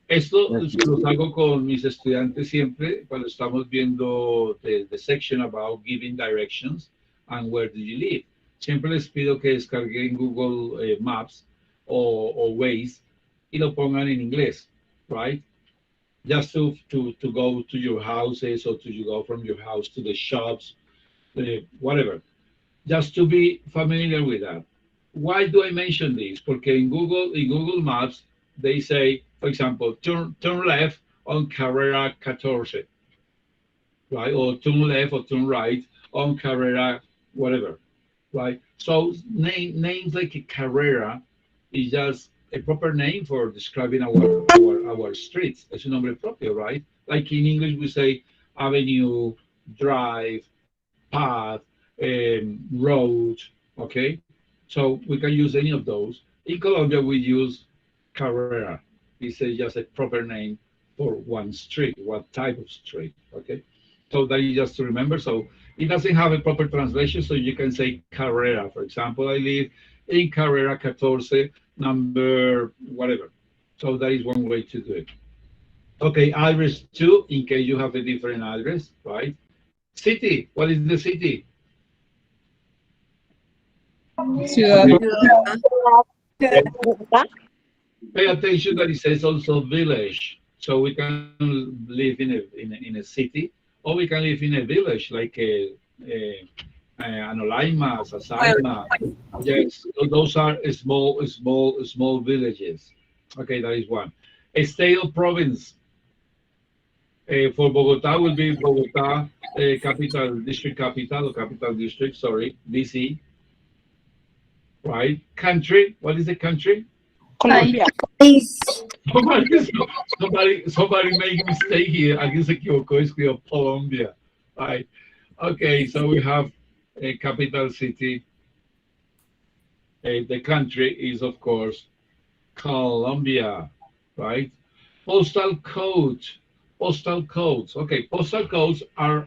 Esto lo hago con mis estudiantes siempre cuando estamos viendo the section about giving directions and where do you live. Siempre les pido que descarguen Google Maps o Waze y lo pongan en inglés, right? Just to go to your houses or to you go from your house to the shops, whatever. Just to be familiar with that. Why do I mention this? Porque in Google Maps, they say, for example, turn left on Carrera 14, right? Or turn left or turn right on Carrera, whatever, right? So names like Carrera is just a proper name for describing our streets. Es un nombre propio, right? Like in English, we say avenue, drive, path, road, okay? So we can use any of those. In Colombia, we use Carrera. It's just a proper name for one street, one type of street, okay? So that is just to remember. So it doesn't have a proper translation, so you can say Carrera. For example, I live in Carrera 14, number whatever. So that is one way to do it. Okay, address 2, in case you have a different address, right? City, what is the city? Ciudad. Okay. Pay attention that it says also village. So we can live in a city, or we can live in a village like Anolaima, Sasaima. Yes, those are small villages. Okay, that is one. A state or province. For Bogota will be Bogota capital district capital or capital district. Sorry, DC. Right. Country. What is the country? Colombia. Somebody made a mistake here. Aquí se equivocó, escribió Colombia. Right. Okay, so we have a capital city. The country is, of course, Colombia, right? Postal code. Postal codes. Okay, postal codes are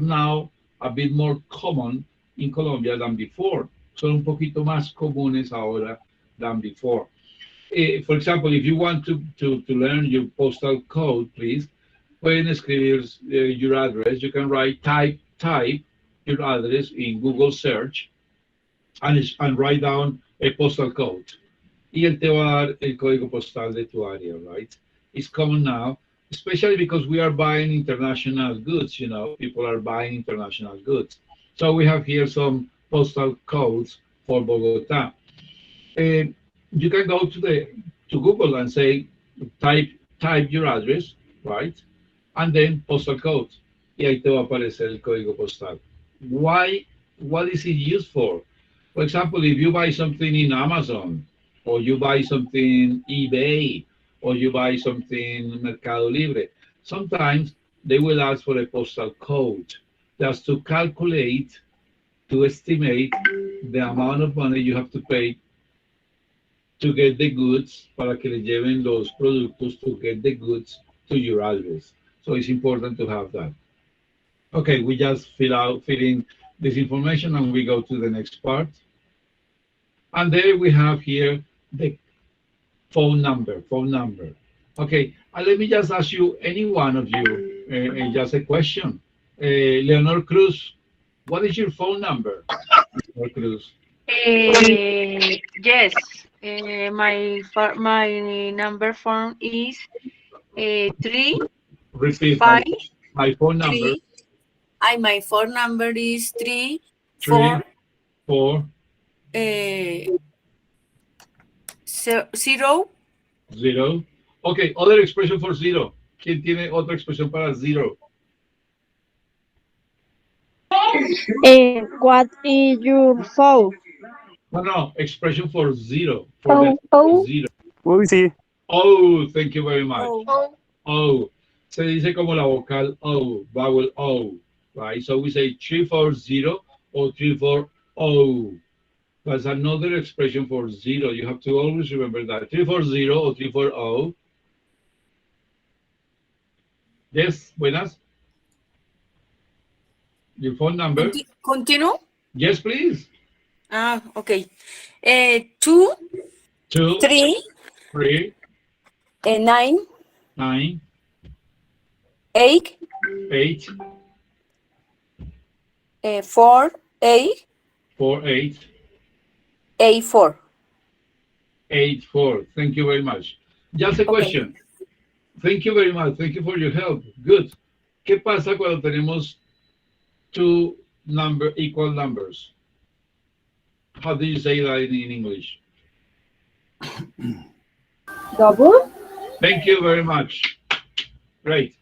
now a bit more common in Colombia than before. Son un poquito más comunes ahora than before. For example, if you want to learn your postal code, please, pueden escribir your address. You can write type your address in Google search and write down a postal code. Y él te va a dar el código postal de tu área, right? It's common now, especially because we are buying international goods, you know, people are buying international goods. So we have here some postal codes for Bogota. You can go to Google and say type your address, right? And then postal code. Y ahí te va a aparecer el código postal. Why? What is it used for? For example, if you buy something in Amazon or you buy something eBay, or you buy something Mercado Libre. Sometimes they will ask for a postal code just to calculate, to estimate the amount of money you have to pay to get the goods, para que le lleven los productos, to get the goods to your address. So it's important to have that. Okay, we just fill in this information and we go to the next part. And there we have here the phone number. Okay, let me just ask you, any one of you, just a question. Leonor Cruz, what is your phone number? Leonor Cruz. Yes. My number phone is 3 Repeat 5 my phone number. 3. My phone number is 3 3 4 4 0. 0. Okay, other expression for 0. ¿Quién tiene otra expresión para 0? What is your phone? No, expression for 0. Oh, oh. 0. Uy, sí. Oh, thank you very much. Oh. O. Se dice como la vocal O, vowel O, right? So we say 340 or 340. That's another expression for 0. You have to always remember that. 340 or 340. Yes, buenas. Your phone number? Continue? Yes, please. Okay. 2 2 3 3 9 9 8 8 4 8 4 8 8 4. 8 4. Thank you very much. Just a question. Thank you very much. Thank you for your help. Good. ¿Qué pasa cuando tenemos two equal numbers? How do you say that in English? Double? Thank you very much. Great.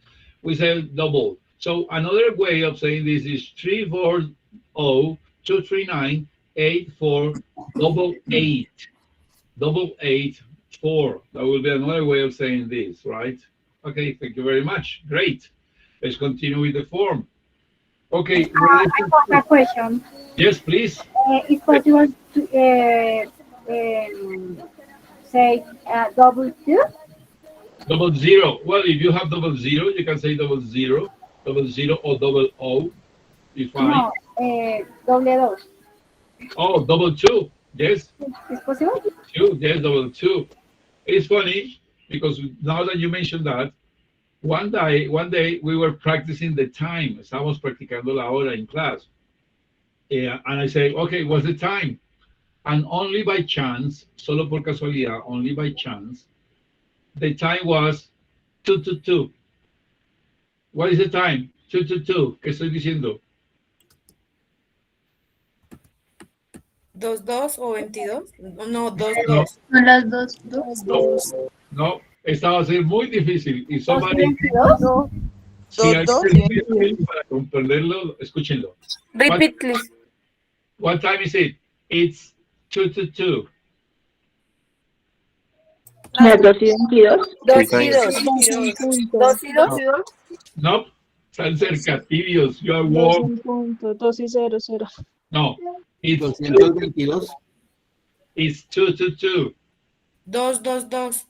We say double. So another way of saying this is 340 239 84 double 8. Double 8 4. That will be another way of saying this, right? Okay, thank you very much. Great. Let's continue with the form. Okay. I have a question. Yes, please. It's possible to say double 2? Double 0. Well, if you have double 0, you can say double 0, or double O. If No, doble 2. Oh, double 2. Yes. ¿Es possible? 2. Yes, double 2. It's funny because now that you mentioned that, one day we were practicing the time. Estábamos practicando la hora in class. And I say, okay, what's the time? And only by chance, solo por casualidad, only by chance, the time was 2 to 2. What is the time? 2 to 2. ¿Qué estoy diciendo? 2 o 22. No, 2. Son las 2. No, esta va a ser muy difícil. Y somebody, 22? si alguien para comprenderlo, escúchenlo. Repeat, please. What time is it? It's 2 to 2. 2 y 22. 2 y 2. No, están cerca, tibios. You are warm. 2 y 0, 0. No, it's 222. It's 2 to 2. 2.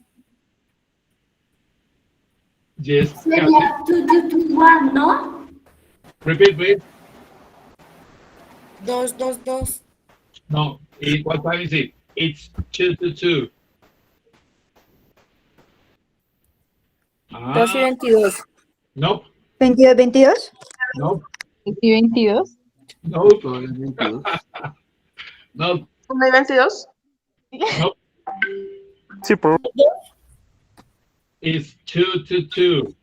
Yes. Sería 2 to 1, ¿no? Repeat, please. 2. No, what time is it? It's 2 to 2. 2 y 22. Nope. 22, 22. Nope. 22. Nope. Nope. ¿No hay 22? Nope. Sí, por It's 2 to 2.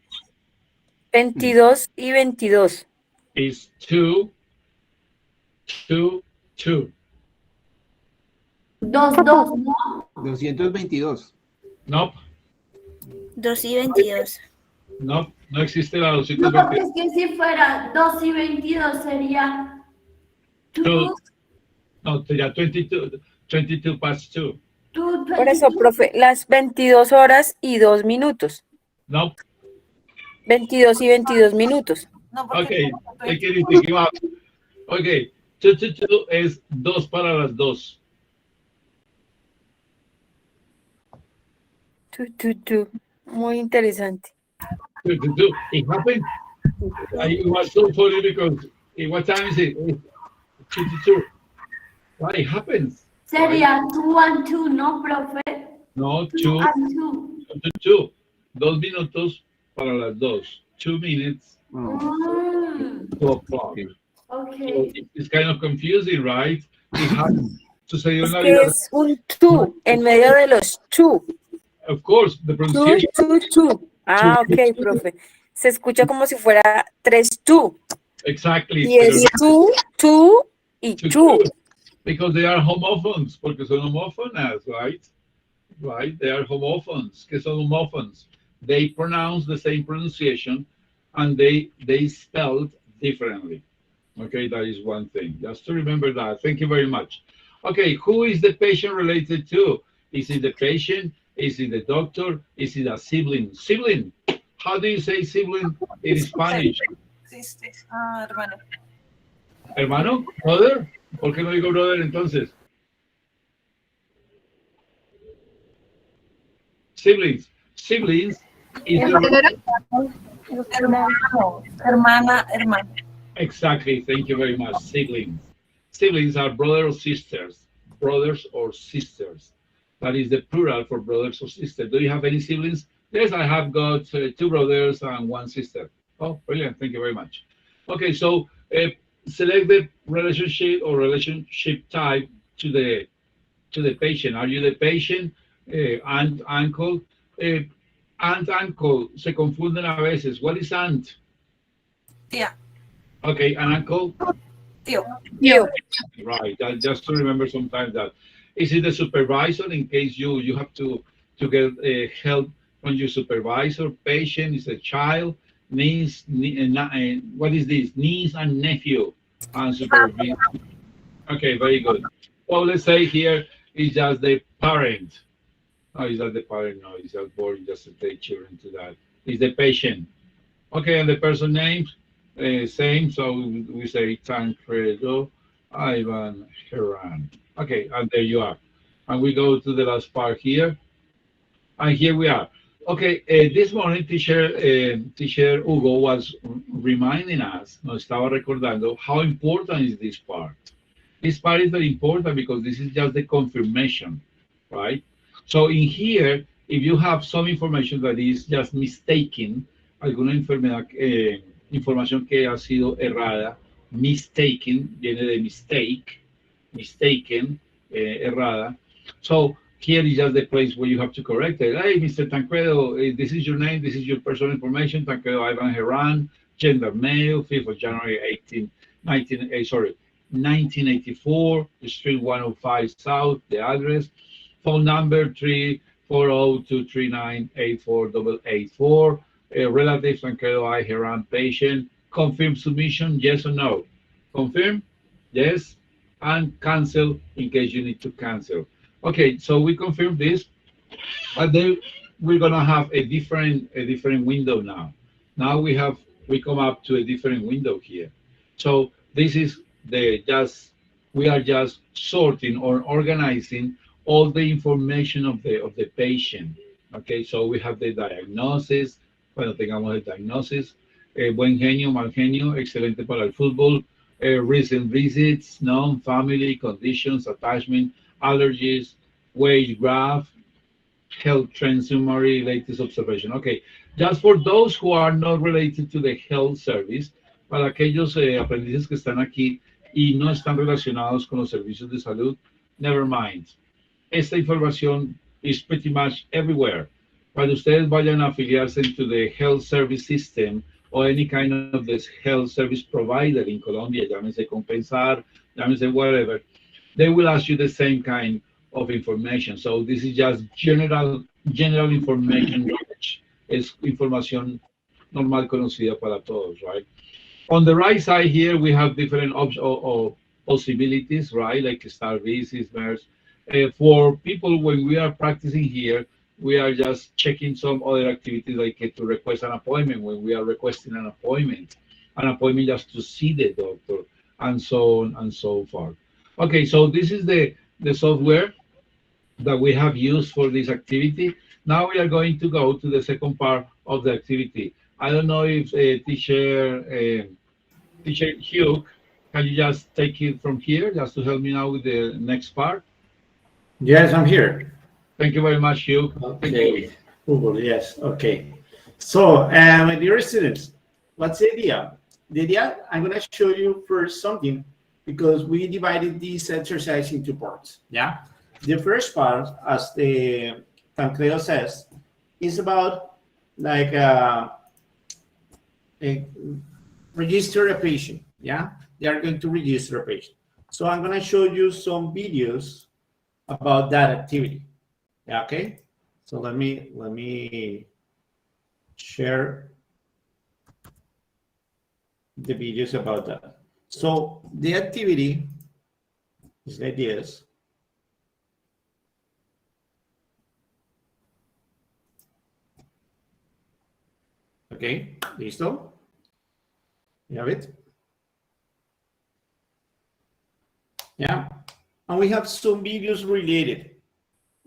22 y 22. It's 2 to 2. 2, ¿no? 222. Nope. 2 y 22. Nope. No existe la No, 222. porque es que si fuera 2 y 22 sería 2 No, sería 22 past 2. to Por eso, profe, las 22 horas y 2 minutos. No. 22 y 22 minutos. Okay, take it easy, give up. Okay, 2 to 2 es 2 para las 2. Muy interesante. 2 to 2. It happened. It was so funny because what time is it? 2 to 2. Why it happens? Sería 2 and 2, ¿no, profe? No, 2 2 and 2. to 2. 2 minutos para las 2. 2 minutes. 2 o'clock. Okay. So it's kind of confusing, right? Sucedió en Es la que vida. es un tú en medio de los tú. Of course, the pronunciation. Tú. Ah, ok, profe. Se escucha como si fuera 3 tú. Exactly. Y es tú y tú. Because they are homophones, porque son homófonas, right? Right? They are homophones. ¿Qué son homophones? They pronounce the same pronunciation and they spelled differently. Okay, that is one thing. Just to remember that. Thank you very much. Okay, who is the patient related to? Is it the patient? Is it the doctor? Is it a sibling? Sibling. How do you say sibling in Spanish? Hermano. ¿Hermano? ¿Brother? ¿Por qué no digo brother entonces? Siblings. Siblings is Hermana. Exactly. Thank you very much. Siblings. Siblings are brothers or sisters. Brothers or sisters. That is the plural for brothers or sisters. Do you have any siblings? Yes, I have got 2 brothers and 1 sister. Oh, brilliant. Thank you very much. Okay, so select the relationship or relationship type to the patient. Are you the patient? Aunt, uncle? Aunt, uncle, se confunden a veces. What is aunt? Tía. Okay, and uncle? Tío. Right, just to remember sometimes that. Is it the supervisor in case you have to get help from your supervisor? Patient is a child. Niece, what is this? Niece and nephew and supervisor. Okay, very good. Well, let's say here is just the parent. Oh, is that the parent? No, it's just boring just to take children to that. Is the patient. Okay, and the person name, same. So we say Tancredo, Ivan, Heran. Okay, and there you are. And we go to the last part here. And here we are. Okay, this morning teacher Hugo was reminding us, nos estaba recordando, how important is this part. This part is very important because this is just the confirmation, right? So in here, if you have some information that is just mistaken, alguna información que ha sido errada, mistaken, viene de mistake, mistaken, errada. So here is just the place where you have to correct it. Hey, Mr. Tancredo, this is your name, this is your personal information, Tancredo Ivan Heran, gender male, 5th of January 1984, Street 105 South, the address, phone number 340-239-84884, relative Tancredo I Heran, patient, confirm submission, yes or no? Confirm, yes, and cancel in case you need to cancel. Okay, so we confirm this, but then we're gonna have a different window now. Now we come up to a different window here. So this is we are just sorting or organizing all the information of the patient. Okay, so we have the diagnosis. Cuando tengamos el diagnosis, buen genio, mal genio, excelente para el fútbol, recent visits, known family conditions, attachment, allergies, wage graph, health trend summary, latest observation. Okay, just for those who are not related to the health service, para aquellos aprendices que están aquí y no están relacionados con los servicios de salud, never mind. Esta información is pretty much everywhere. Cuando ustedes vayan a afiliarse into the health service system or any kind of this health service provider in Colombia, llámese Compensar, llámese whatever, they will ask you the same kind of information. So this is just general information knowledge. Es información normal conocida para todos, right? On the right side here, we have different possibilities, right? Like start visits, MERS. For people, when we are practicing here, we are just checking some other activities like to request an appointment when we are requesting an appointment just to see the doctor, and so on and so forth. Okay, so this is the software that we have used for this activity. Now we are going to go to the second part of the activity. I don't know if teacher Hugh, can you just take it from here just to help me now with the next part? Yes, I'm here. Thank you very much, Hugh. Thank you. Okay, Google, yes, okay. So, dear students, what's the idea? The idea, I'm going to show you first something because we divided this exercise into parts, yeah? The first part, as the Tancredo says, is about like register a patient, yeah? They are going to register a patient. So I'm going to show you some videos about that activity, yeah, okay? So let me share the videos about that. So the activity is like this. Okay, listo. You have it? Yeah. And we have some videos related.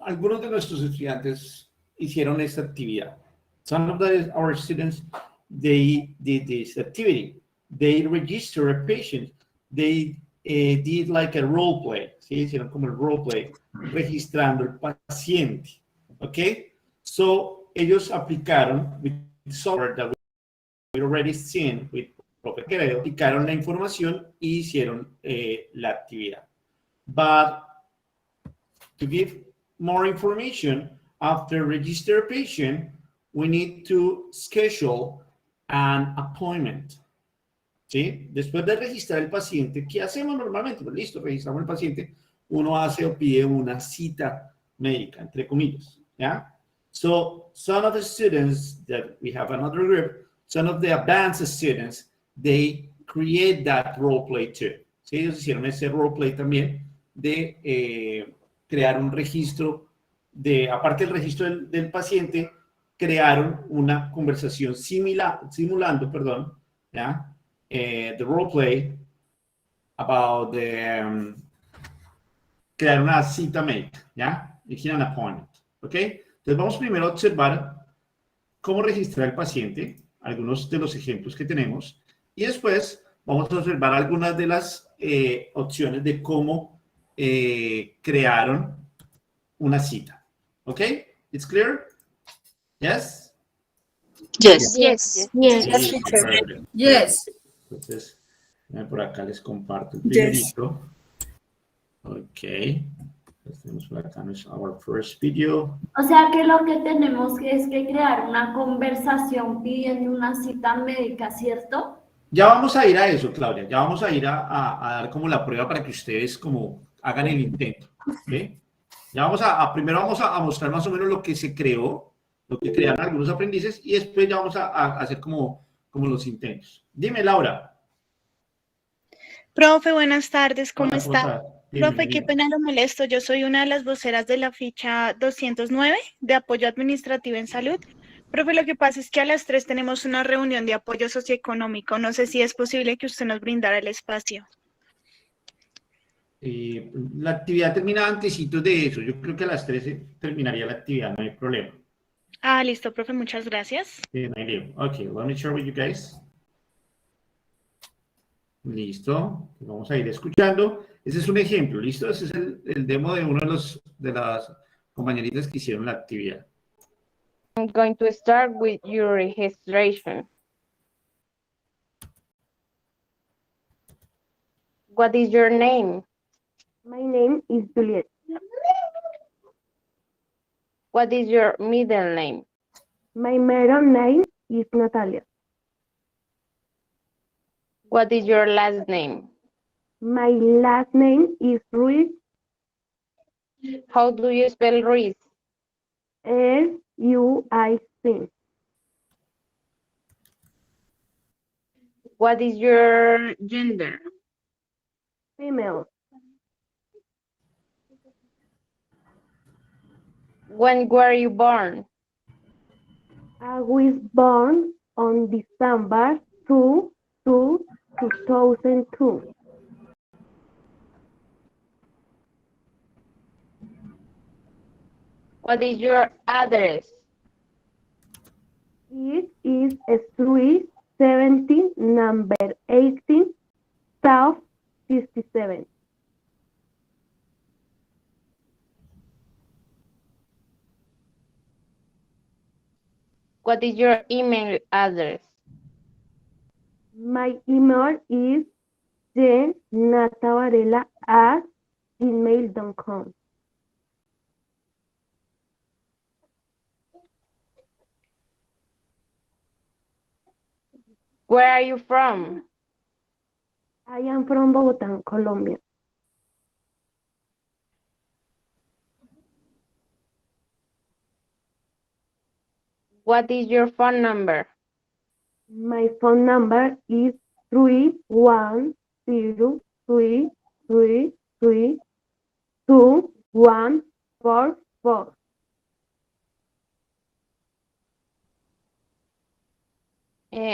Algunos de nuestros estudiantes hicieron esta actividad. Some of our students, they did this activity. They register a patient. They did like a role play. ¿Sí? Hicieron como el role play, registrando el paciente. Okay? So, ellos aplicaron with software that we already seen with Profe Quevedo, aplicaron la información y hicieron la actividad. But to give more information, after register a patient, we need to schedule an appointment. ¿Sí? Después de registrar el paciente, ¿qué hacemos normalmente? Pues listo, registramos el paciente, uno hace o pide una cita médica, entre comillas. ¿Ya? So, some of the students that we have another group, some of the advanced students, they create that role play too. ¿Sí? Ellos hicieron ese role play también de crear un registro, aparte del registro del paciente, crearon una conversación simulando, perdón, ¿ya? The role play about crear una cita médica, ¿ya? Elegir an appointment, ¿ok? Entonces vamos primero a observar cómo registrar al paciente, algunos de los ejemplos que tenemos, y después vamos a observar algunas de las opciones de cómo crearon una cita, ¿ok? It's clear? Yes? Yes. Yes. Yes, Sí, teacher. perfect. Yes. Entonces, por acá les comparto el Yes. primerito. Ok. Entonces, tenemos por acá our first video. O sea que lo que tenemos que es que crear una conversación pidiendo una cita médica, ¿cierto? Ya vamos a ir a eso, Claudia. Ya vamos a ir a dar como la prueba para que ustedes como hagan el intento. ¿Ok? Ya vamos primero vamos a mostrar más o menos lo que se creó, lo que crearon algunos aprendices y después ya vamos a hacer como los intentos. Dime, Laura. Profe, buenas tardes, ¿cómo Hola, está? estás? Profe, qué Bienvenida. pena lo molesto. Yo soy una de las voceras de la ficha 209 de apoyo administrativo en salud. Profe, lo que pasa es que a las 3 tenemos una reunión de apoyo socioeconómico. No sé si es posible que usted nos brindara el espacio. La actividad termina antesito de eso. Yo creo que a las 13 terminaría la actividad, no hay problema. Ah, listo, profe, muchas gracias. No hay lío. Ok, let me share with you guys. Listo. Vamos a ir escuchando. Ese es un ejemplo, ¿listo? Ese es el demo de uno de las compañeritas que hicieron la actividad. I'm going to start with your registration. What is your name? My name is Juliet. What is your middle name? My middle name is Natalia. What is your last name? My last name is Ruiz. How do you spell Ruiz? R-U-I-Z. What is your gender? Female. When were you born? I was born on December 2002. What is your address? It is Street 17, number 18, South 57. What is your email address? My email is jnatavarela@gmail.com. Where are you from? I am from Bogotá, Colombia. What is your phone number? My phone number is 31033322144.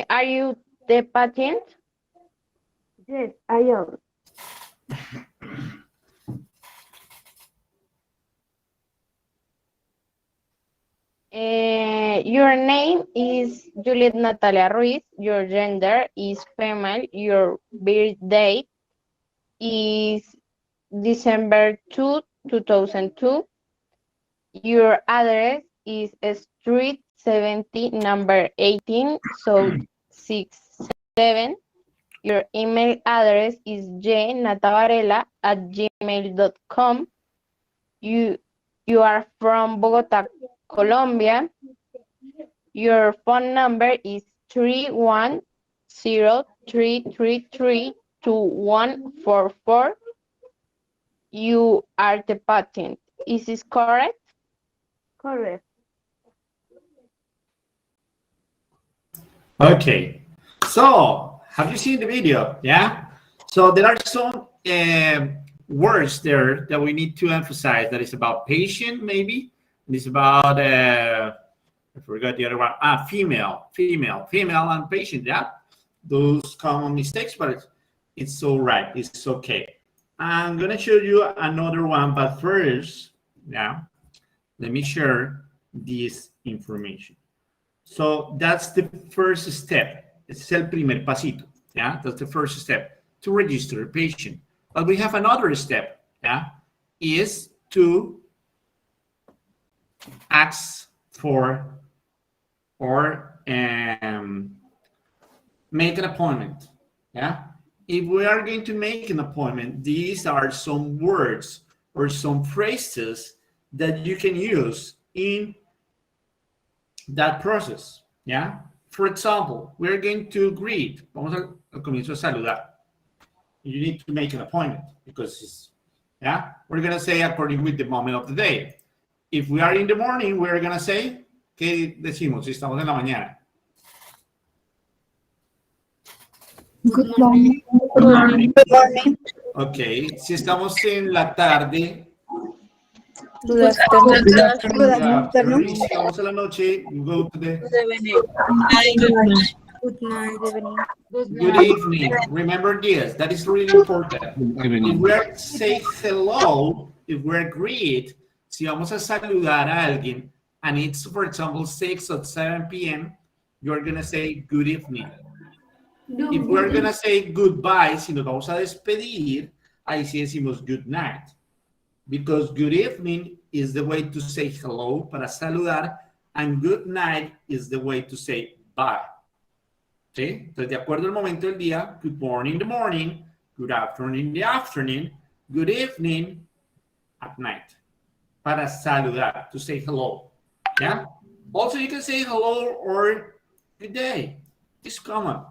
Are you the patient? Yes, I am. Your name is Juliet Natalia Ruiz. Your gender is female. Your birth date is December 2, 2002. Your address is Street 70, number 18, South 67. Your email address is jnatavarela@gmail.com. You are from Bogotá, Colombia. Your phone number is 310-333-2144. You are the patient. Is this correct? Correct. Okay, so have you seen the video? Yeah. So there are some words there that we need to emphasize. That is about patient, maybe. And it's about I forgot the other one. Female, and patient. Yeah, those common mistakes, but it's all right. It's okay. I'm gonna show you another one, but first, yeah, let me share this information. So that's the first step. It's el primer pasito. Yeah, that's the first step to register a patient. But we have another step. Yeah, is to ask for or make an appointment. Yeah, if we are going to make an appointment, these are some words or some phrases that you can use in that process. Yeah. For example, we're going to greet. Vamos al comienzo a saludar. You need to make an appointment because it's, yeah, we're going to say according with the moment of the day. If we are in the morning, we're going to say, ¿qué decimos si estamos en la mañana? Good morning. Good morning. Good morning. Okay. Si estamos en la tarde, Good afternoon. good afternoon. Si estamos en la noche, you go to the Good night. good evening. Remember this. That is really important. If we're say hello, if we're greet, si vamos a saludar a alguien, and it's, for example, 6 or 7 p.m., you're going to say good evening. If we're going to say goodbye, si nos vamos a despedir, ahí sí decimos good night. Because good evening is the way to say hello, para saludar, and good night is the way to say bye. ¿Sí? Entonces, de acuerdo al momento del día, good morning in the morning, good afternoon in the afternoon, good evening at night. Para saludar, to say hello. Yeah? Also, you can say hello or good day. It's common.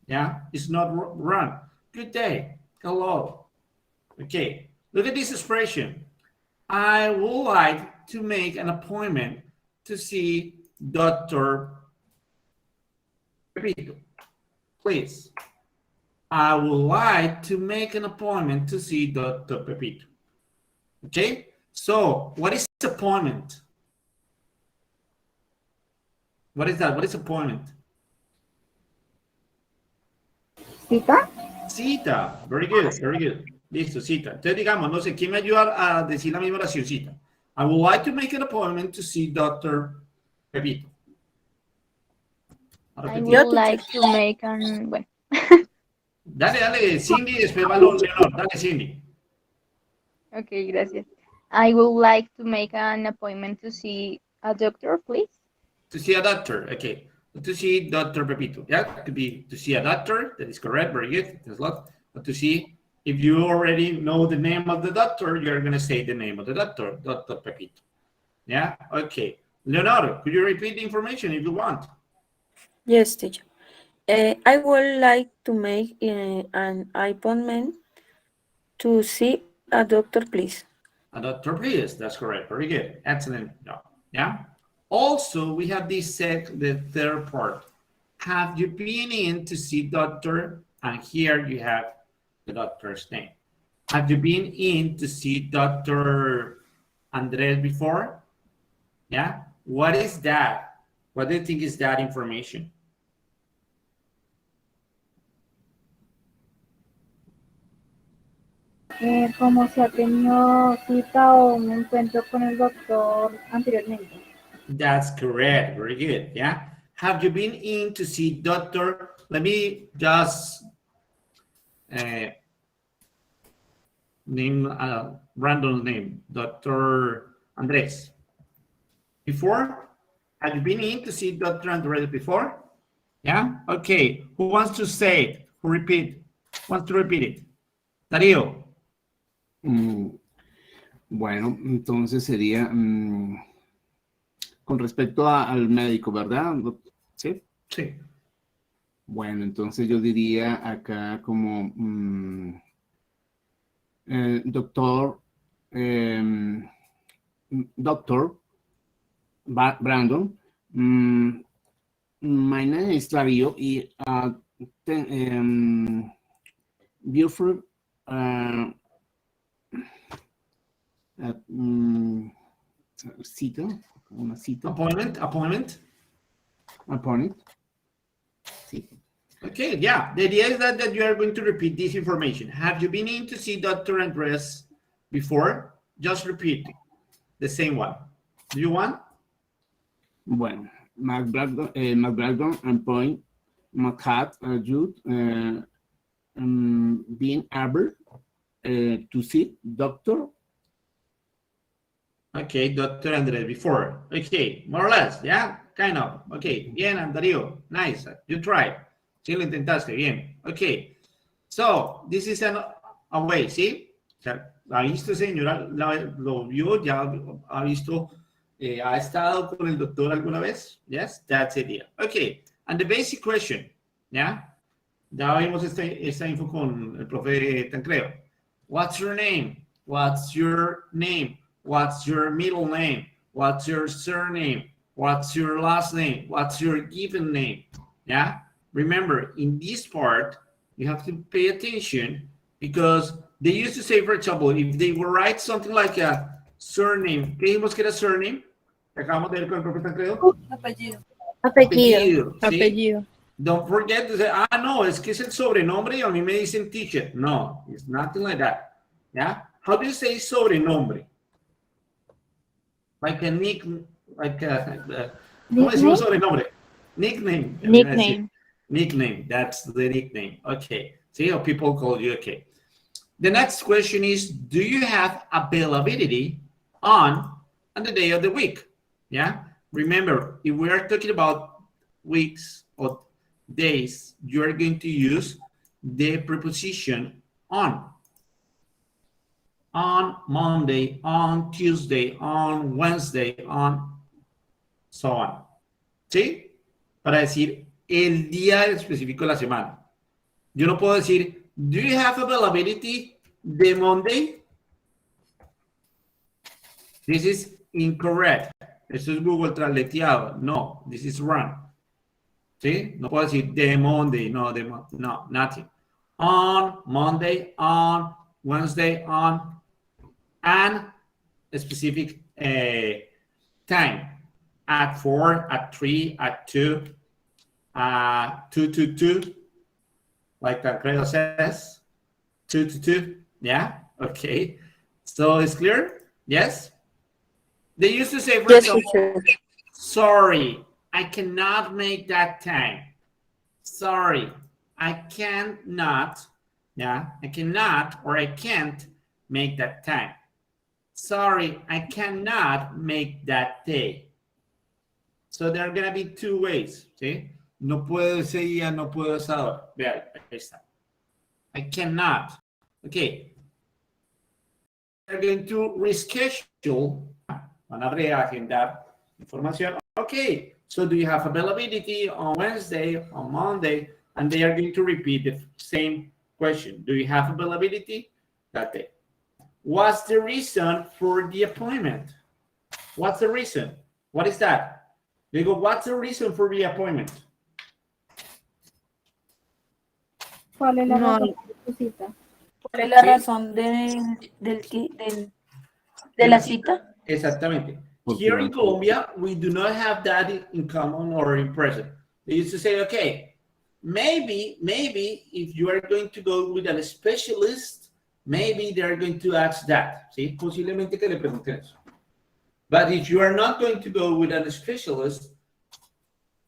Yeah? It's not wrong. Good day. Hello. Okay. Look at this expression. I would like to make an appointment to see Dr. Pepito. Please. I would like to make an appointment to see Dr. Pepito. Okay? So, what is appointment? What is that? What is appointment? ¿Cita? Cita. Very good, very good. Listo, cita. Entonces, digamos, no sé, ¿quién me ayuda a decir la misma oración? Cita. I would like to make an appointment to see Dr. Pepito. I would like to make an... Bueno. Dale, dale, Cindy, después va Leonor. Dale, Cindy. Okay, gracias. I would like to make an appointment to see a doctor, please. To see a doctor, okay. To see Dr. Pepito. Yeah, it could be to see a doctor. That is correct. Very good. Thanks a lot. But to see, if you already know the name of the doctor, you're going to say the name of the doctor, Dr. Pepito. Yeah, okay. Leonardo, could you repeat the information if you want? Yes, teacher. I would like to make an appointment to see a doctor, please. A doctor, please. That's correct. Very good. Excellent job. Yeah. Also, we have the third part. Have you been in to see doctor? And here you have the doctor's name. Have you been in to see Dr. Andres before? Yeah. What is that? What do you think is that information? Como si ha tenido cita o un encuentro con el doctor anteriormente. That's correct. Very good. Yeah. Have you been in to see doctor? Let me just name a random name, Dr. Andres. Before? Have you been in to see Dr. Andres before? Yeah? Okay. Who wants to say it? Who wants to repeat it? Darío. Bueno, entonces sería con respecto al médico, ¿verdad? ¿Sí? Sí. Bueno, entonces yo diría acá como doctor Brandon. My name is Darío y beautiful cita, una cita. Appointment. Sí. Okay, yeah. The idea is that you are going to repeat this information. Have you been in to see Dr. Andres before? Just repeat the same one. Do you want? Bueno, McBragdon and Point, McHat, Jude, being able to see doctor. Okay, Dr. Andres before. Okay, more or less, yeah, kind of. Okay, bien, Darío, nice. You tried. Sí, lo intentaste, bien. Okay, so this is a way, ¿sí? O sea, ha visto, señora, lo vio, ya ha visto, ha estado con el doctor alguna vez. Yes, that's it. Yeah. Okay, and the basic question, yeah. Ya vimos esta info con el profe Tancreo. What's your name? What's your name? What's your middle name? What's your surname? What's your last name? What's your given name? Yeah. Remember, in this part, you have to pay attention because they used to say, for example, if they would write something like a surname, ¿qué dijimos que era surname? Acabamos de ver con el profe Tancreo. Apellido. ¿Sí? Apellido. Don't forget to say, no, es que es el sobrenombre y a mí me dicen teacher. No, it's nothing like that. Yeah. How do you say sobrenombre? Like a nickname, like a, ¿cómo decimos sobrenombre? Nickname. Nickname, that's the nickname. Okay, see how people call you, okay. The next question is, do you have availability on the day of the week? Yeah, remember, if we are talking about weeks or days, you are going to use the preposition on Monday, on Tuesday, on Wednesday, on so on. ¿Sí? Para decir el día específico de la semana. Yo no puedo decir, do you have availability the Monday? This is incorrect. Eso es Google Translateado. No, this is wrong. ¿Sí? No puedo decir the Monday, no, no, nothing. On Monday, on Wednesday, on and a specific time. at 4, at 3, at 2, 2 to 2, like Alfredo says, 2 to 2, yeah, okay. So it's clear? Yes? They used to say, for example, sorry, I cannot make that time. Sorry, I cannot, yeah, I cannot or I can't make that time. Sorry, I cannot make that day. So there are going to be two ways, ¿sí? No puedo ese día, no puedo esa hora. Vean, ahí está. I cannot. Okay. They're going to reschedule. Van a reagendar información. Okay. So do you have availability on Wednesday, on Monday? And they are going to repeat the same question. Do you have availability that day? What's the reason for the appointment? What's the reason? What is that? They go, what's the reason for the appointment? ¿Cuál es la No, razón de tu cita? ¿cuál es la razón de la cita? Exactamente. Here in Colombia, we do not have that in common or in present. They used to say, okay, maybe if you are going to go with a specialist, maybe they're going to ask that. ¿Sí? Posiblemente que le pregunten eso. But if you are not going to go with a specialist,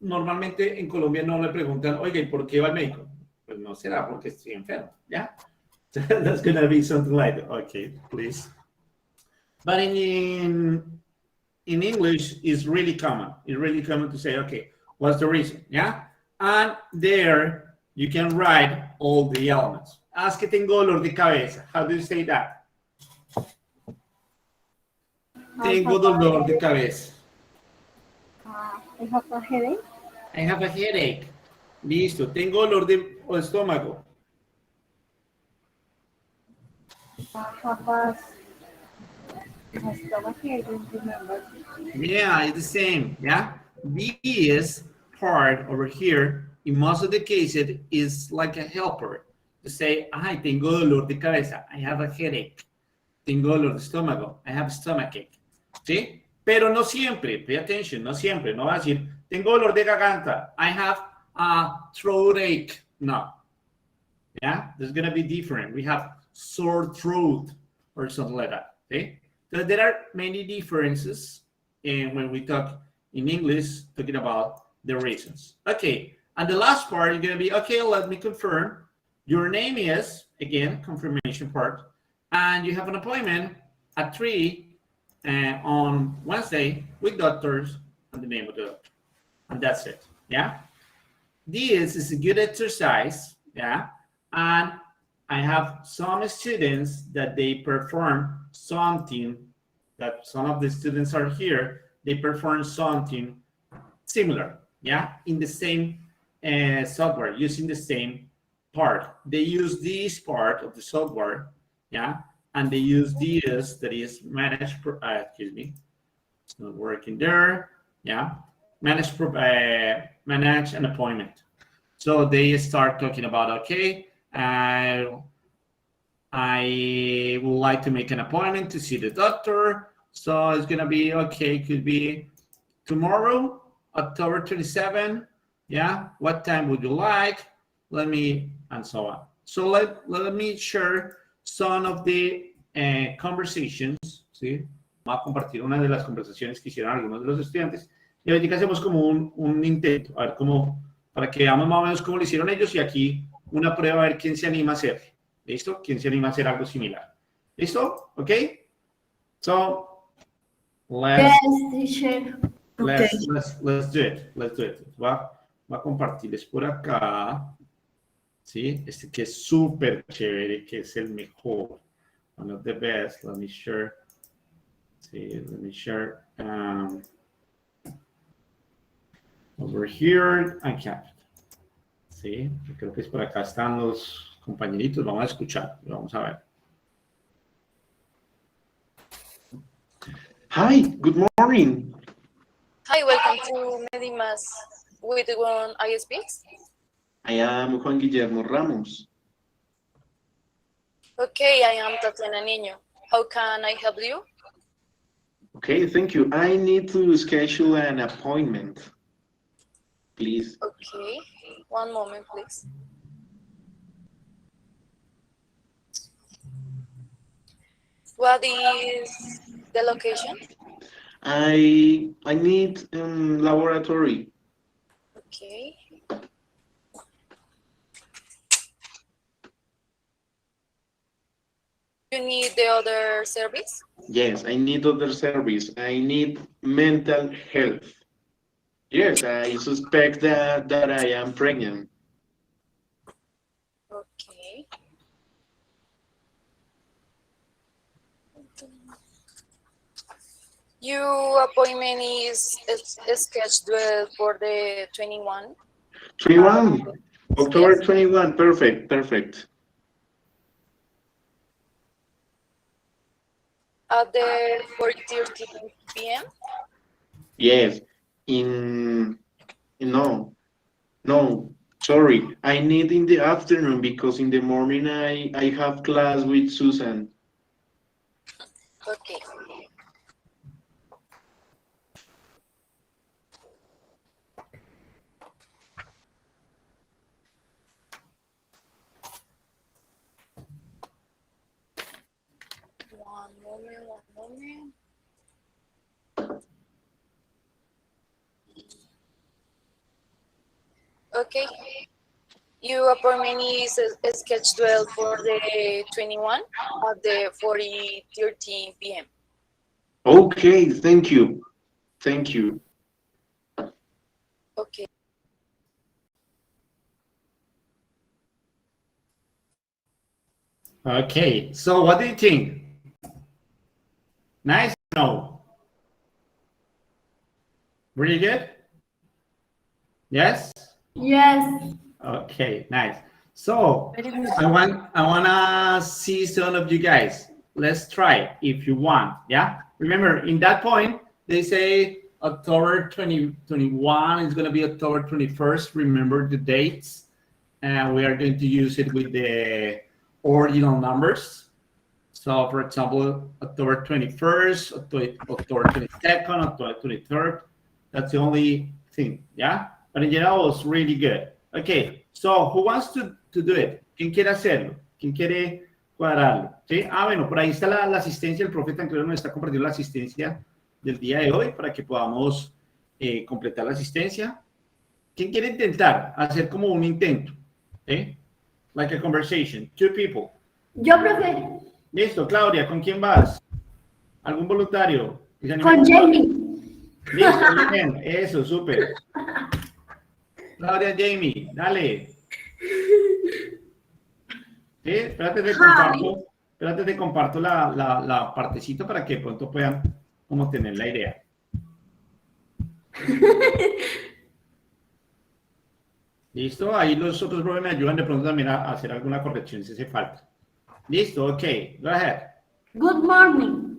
normalmente en Colombia no le preguntan, oiga, ¿y por qué va al médico? Pues no será porque estoy enfermo, ¿ya? That's going to be something like that. Okay, please. But in English, it's really common. It's really common to say, okay, what's the reason? Yeah. And there you can write all the elements. Haz que tengo dolor de cabeza. How do you say that? Tengo dolor de cabeza. I have a headache. I have a headache. Listo. Tengo dolor de estómago. I have a stomach ache, I don't remember. Yeah, it's the same. Yeah. This part over here, in most of the cases, is like a helper to say, ay, tengo dolor de cabeza. I have a headache. Tengo dolor de estómago. I have stomach ache. ¿Sí? Pero no siempre. Pay attention. No siempre. No va a decir, tengo dolor de garganta. I have a throat ache. No. Yeah. There's going to be different. We have sore throat or something like that. Okay? So there are many differences when we talk in English, talking about the reasons. Okay, and the last part is going to be, okay, let me confirm. Your name is, again, confirmation part, and you have an appointment at 3 on Wednesday with doctors and the name of the doctor. And that's it, yeah? This is a good exercise, yeah? And I have some students that they perform something, that some of the students are here, they perform something similar, yeah, in the same software, using the same part. They use this part of the software, yeah, and they use this that is manage, excuse me, it's not working there, yeah, manage an appointment. So they start talking about, okay, I would like to make an appointment to see the doctor. So it's going to be, okay, could be tomorrow, October 27. Yeah. What time would you like? Let me, and so on. So let me share some of the conversations. ¿Sí? Vamos a compartir una de las conversaciones que hicieron algunos de los estudiantes. Y ahorita hacemos como un intento, a ver cómo, para que veamos más o menos cómo lo hicieron ellos y aquí una prueba a ver quién se anima a hacer. ¿Listo? ¿Quién se anima a hacer algo similar? ¿Listo? ¿Ok? So, let's do it. Let's do it. Va a compartirles por acá. ¿Sí? Este que es súper chévere, que es el mejor. One of the best. Let me share. Sí, let me share. Over here. Acá. Sí, creo que es por acá están los compañeritos, vamos a escuchar, vamos a ver. Hi, good morning. Hi, welcome to Medimas. With one I speak. I am Juan Guillermo Ramos. Okay, I am Tatiana Niño. How can I help you? Okay, thank you. I need to schedule an appointment, please. Okay, one moment, please. What is the location? I need laboratory. Okay. You need the other service? Yes, I need other service. I need mental health. Yes, I suspect that I am pregnant. Okay. Your appointment is scheduled for the 21. 21, October Yes. 21, perfect, perfect. At the 4:30 p.m. Yes, no, no, sorry. I need in the afternoon because in the morning I have class with Susan. Okay. One moment, one moment. Okay. Your appointment is scheduled for the 21 at the 4:30 p.m. Okay, thank you. Thank you. Okay. Okay, so what do you think? Nice? No. Really good? Yes? Yes. Okay, nice. So Very good. I wanna see some of you guys. Let's try if you want. Yeah. Remember, in that point, they say October 2021 is gonna be October 21st. Remember the dates, and we are going to use it with the ordinal numbers. So, for example, October 21st, October 22nd, October 23rd. That's the only thing. Yeah. But in general, it was really good. Okay, so who wants to do it? ¿Quién quiere hacerlo? ¿Quién quiere cuadrarlo? ¿Sí? Ah, bueno, por ahí está la asistencia. El profe Tancredo nos está compartiendo la asistencia del día de hoy para que podamos completar la asistencia. ¿Quién quiere intentar hacer como un intento? Like a conversation, two people. Yo, profe. Listo, Claudia, ¿con quién vas? ¿Algún voluntario? Con Jamie. Listo, bien, eso, súper. Claudia, Jamie, dale. Sí, espérate, te comparto la partecita para que de pronto puedan como tener la idea. Listo, ahí los otros profes me ayudan de pronto también a hacer alguna corrección si hace falta. Listo, ok, go ahead. Good morning.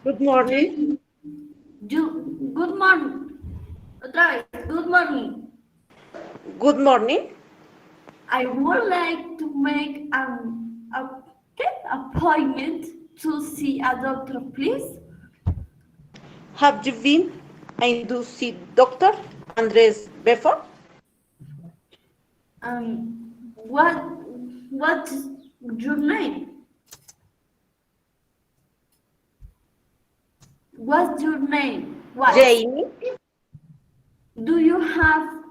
Good morning. Good morning. Otra vez. Good morning. Good morning. I would like to make an appointment to see a doctor, please. Have you been and to see Dr. Andres before? What's your name? What's your name? What? Jamie. Do you have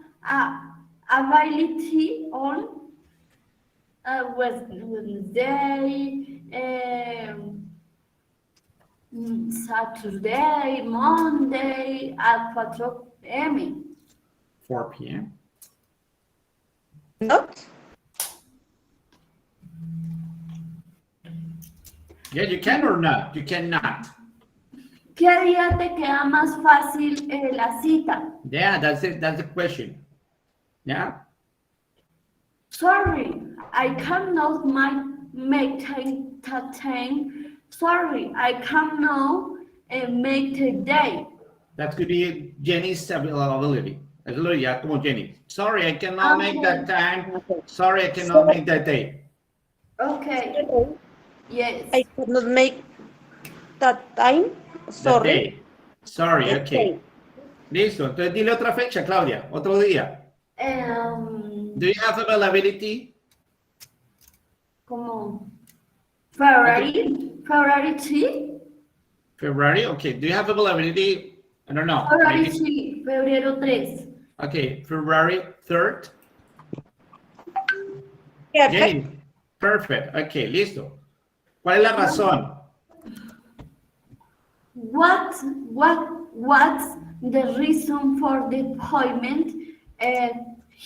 availability on Wednesday, Saturday, Monday at 4 p.m.? 4 p.m. Not? Yeah, you can or not? You cannot. ¿Qué día te queda más fácil la cita? Yeah, that's it. That's the question. Yeah. Sorry, I cannot make time. Sorry, I cannot make today. That could be Jenny's availability. Ya como Jenny. Sorry, I cannot make that time. Sorry, I cannot make that day. Okay. Yes. I cannot make that time. That Sorry. day. Sorry, That okay. day. Listo. Entonces dile otra fecha, Claudia. Otro día. Do you have availability? Como February, February 3, February? Okay. Do you have availability? I don't know. February Maybe. 3, febrero 3. Okay. February 3rd. Perfect. Jenny. Perfect. Okay. Listo. ¿Cuál es la razón? What's the reason for the appointment at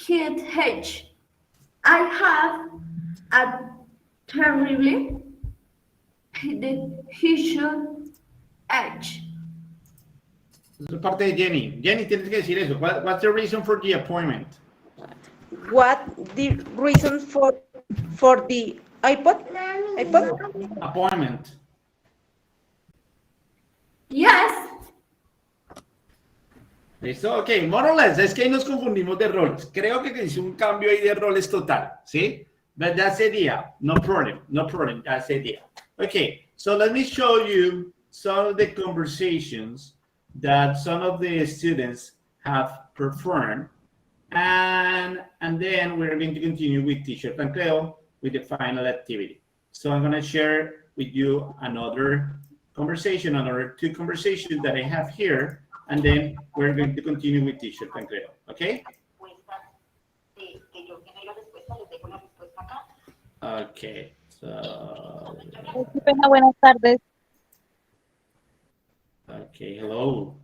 H? I have a terribly deficient age. Es parte de Jenny. Jenny, tienes que decir eso. What's the reason for the appointment? What the reason for the iPod? Appointment. Yes. ¿Listo? Ok, more or less. Es que ahí nos confundimos de roles. Creo que hice un cambio ahí de roles total. ¿Sí? But that's the idea. No problem. No problem. That's the idea. Okay, so let me show you some of the conversations that some of the students have performed. And then we're going to continue with Teacher Tancreo with the final activity. So I'm going to share with you another conversation, another two conversations that I have here, and then we're going to continue with Teacher Tancreo, okay? Okay, so... Buenas tardes. Okay, hello.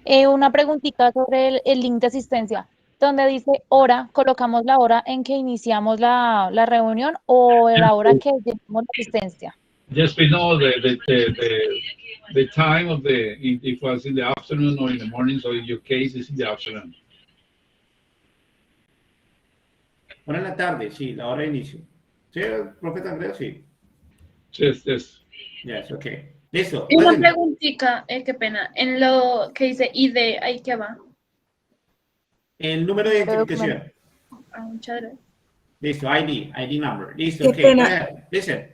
Una preguntita sobre el link de asistencia. Donde dice hora, ¿colocamos la hora en que iniciamos la reunión o la hora que llenamos la asistencia? Just below the time of if it was in the afternoon or in the morning, so in your case, it's in the afternoon. Hora en la tarde, sí, la hora de inicio. ¿Sí, profe Tancreo? Sí. Yes, yes. Yes, okay. Listo. Y una Listen. preguntita, qué pena, en lo que dice ID, ¿ahí qué va? El número de identificación. Ah, muchas gracias. Listo, ID number. Listo, Qué okay, pena. go ahead. Listen.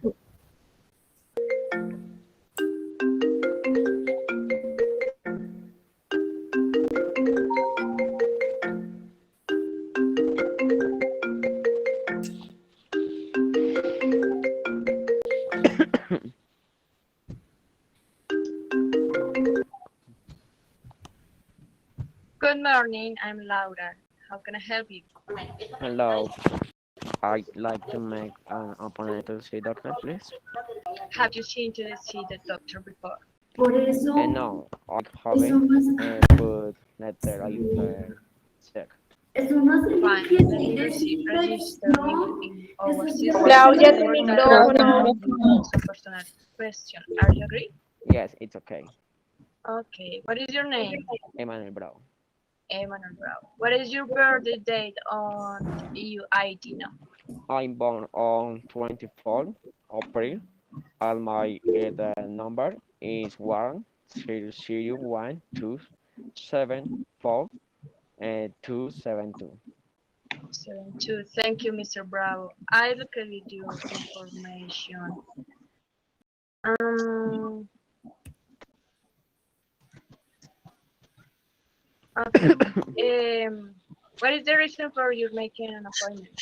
Good morning, I'm Laura. How can I help you? Hello. I'd like to make an appointment to see doctor, please. Have you seen to see the doctor before? Por eso, No, I eso haven't, más, but later I will check. eso más Fine, let me register you in our system. Claudia, For tu that micrófono. some personal question. Are you agree? Yes, it's okay. Okay. What is your name? Emmanuel Brown. Emmanuel Brown. What is your birthday date on EU ID now? I'm born on 24th April, and my number is 1001274 272. 72. Thank you, Mr. Bravo. I look at your information. Okay. What is the reason for you making an appointment?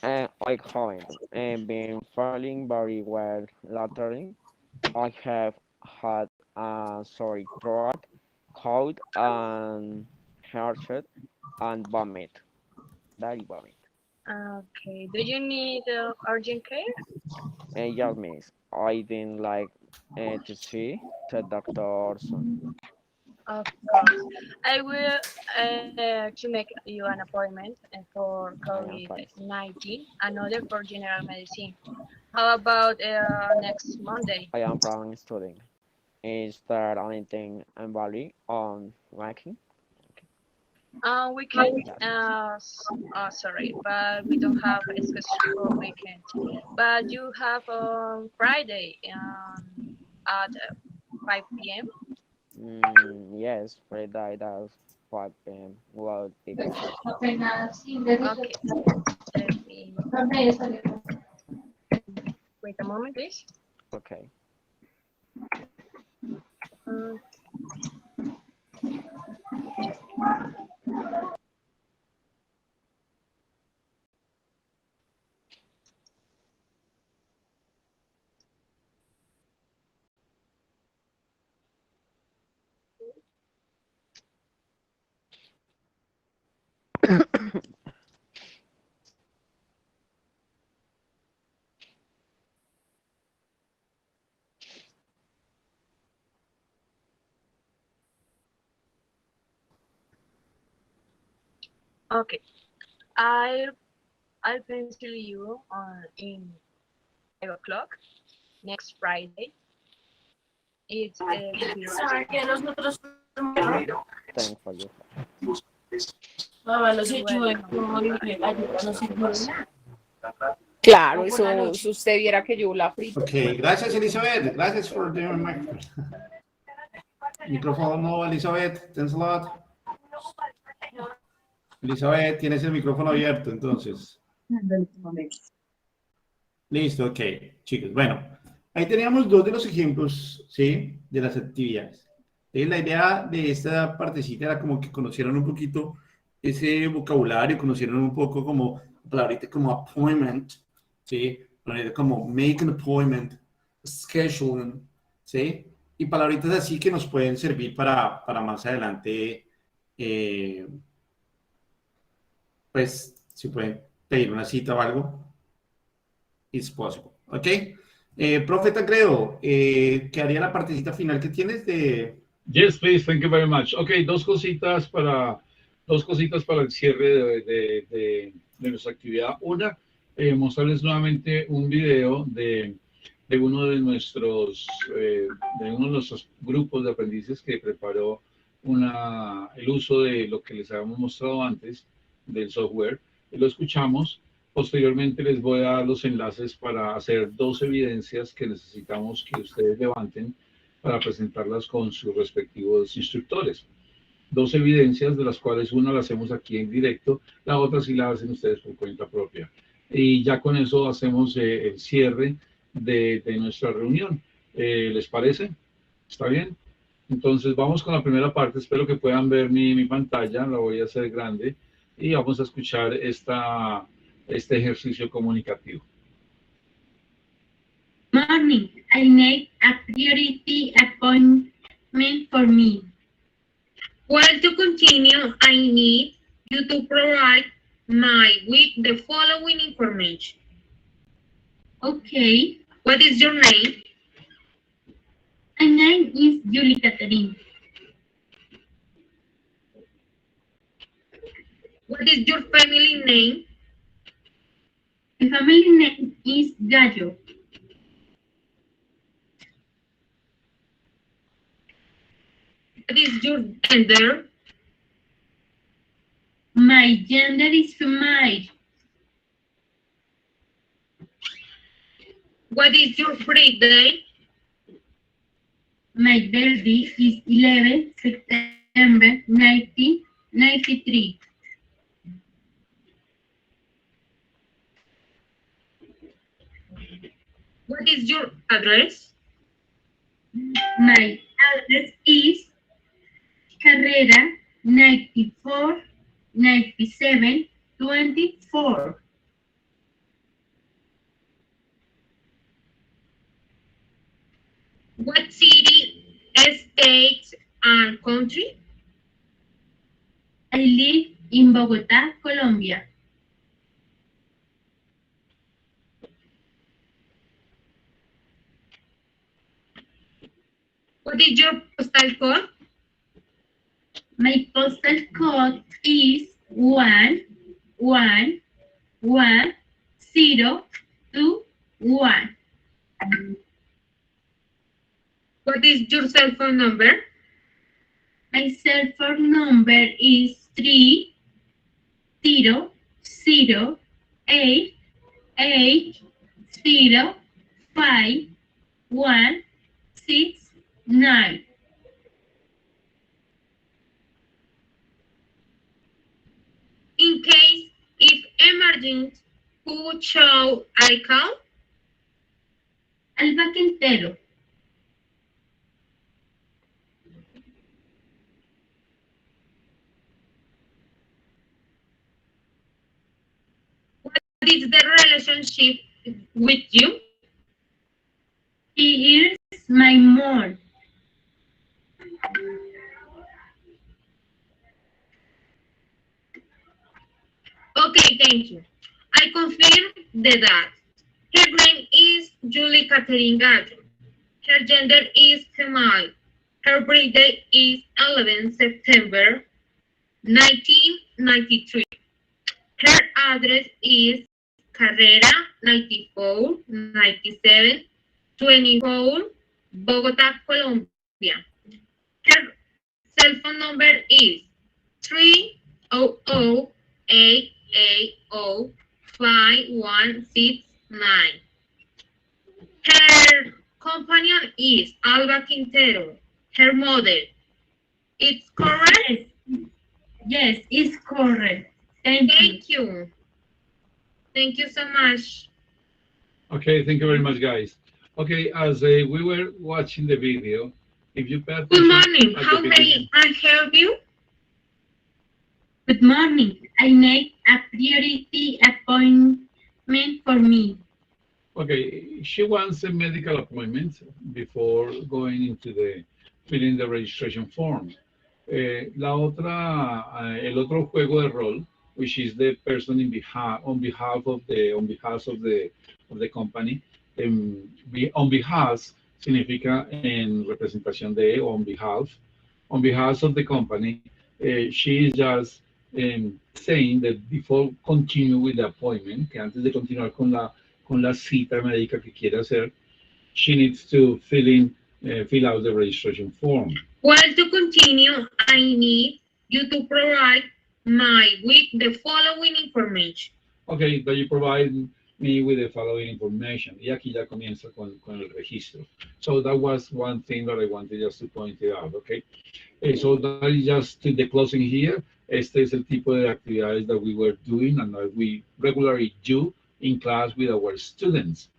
I haven't been feeling very well lately. I have had a sore throat, cold, and headache, and vomit. Very vomit. Okay. Do you need urgent care? Yes, miss. I didn't like to see the doctor soon. Of course. I will to make you an appointment for COVID-19, another for general medicine. How about next Monday? I am from studying. Is there anything invalid on working? Weekend. Sorry, but we don't have a schedule for weekend. But you have on Friday at 5 p.m. Yes, Friday at 5 p.m. will be perfect. Okay. Let me wait a moment, please. Okay. Mm, okay. I'll pencil you on in 5 o'clock next Friday. It's to be registered. Thanks for your You're welcome. Claro, eso usted viera que yo la frito. Ok, gracias Elizabeth. Gracias for the micrófono, Elizabeth. Thanks a lot. Elizabeth, tienes el micrófono abierto, entonces. Listo, ok, chicos. Bueno, ahí teníamos dos de los ejemplos, ¿sí? De las actividades. La idea de esta partecita era como que conocieran un poquito ese vocabulario, conocieran un poco como palabritas como appointment, ¿sí? Palabritas como make an appointment, scheduling, ¿sí? Y palabritas así que nos pueden servir para más adelante, pues, si pueden pedir una cita o algo, it's possible, ¿ok? Profe Tancredo, ¿qué haría la partecita final que tienes de... Yes, please. Thank you very much. Okay, dos cositas para el cierre de nuestra actividad. Una, mostrarles nuevamente un video de uno de nuestros grupos de aprendices que preparó el uso de lo que les habíamos mostrado antes del software. Lo escuchamos. Posteriormente les voy a dar los enlaces para hacer 2 evidencias que necesitamos que ustedes levanten para presentarlas con sus respectivos instructores. 2 evidencias, de las cuales una la hacemos aquí en directo, la otra sí la hacen ustedes por cuenta propia. Y ya con eso hacemos el cierre de nuestra reunión. ¿Les parece? ¿Está bien? Entonces vamos con la primera parte. Espero que puedan ver mi pantalla. La voy a hacer grande y vamos a escuchar este ejercicio comunicativo. Morning, I need a priority appointment for me. Well, to continue, I need you to provide with the following information. Okay, what is your name? My name is Julie Catherine. What is your family name? My family name is Gallo. What is your gender? My gender is female. What is your birthday? My birthday is 11 September 1993. What is your address? My address is Carrera 94 97 24. What city, state, and country? I live in Bogotá, Colombia. What is your postal code? My postal code is 1111021. What is your cell phone number? My cell phone number is 3008805169. In case if emergent, who shall I call? Alba Quintero. is the relationship with you? He is my mom. Okay, thank you. I confirm the that. Her name is Julie Catherine Gallo. Her gender is female. Her birthday is 11 September 1993. Her address is Carrera 94 97 24, Bogotá, Colombia. Her cell phone number is 300-880-5169. Her companion is Alba Quintero. Her mother. It's correct? Yes, it's correct. Thank you. Thank you so much. Okay, thank you very much, guys. Okay, as we were watching the video, if you pay Good attention morning. at How the may beginning, I help you? Good morning. I make a priority appointment for me. okay, she wants a medical appointment before going into the filling the registration form. La otra, el otro juego de rol, which is the person on behalf of the company. On behalf significa en representación de o on behalf. On behalf of the company, she is just saying that before continue with the appointment, que antes de continuar con la cita médica que quiere hacer, she needs to fill out the registration form. Well, to continue, I need you to provide with the following information. Okay, that you provide me with the following information. Y aquí ya comienza con el registro. So that was one thing that I wanted just to point it out, okay? So that is just to the closing here. Este es el tipo de actividades that we were doing and that we regularly do in class with our students.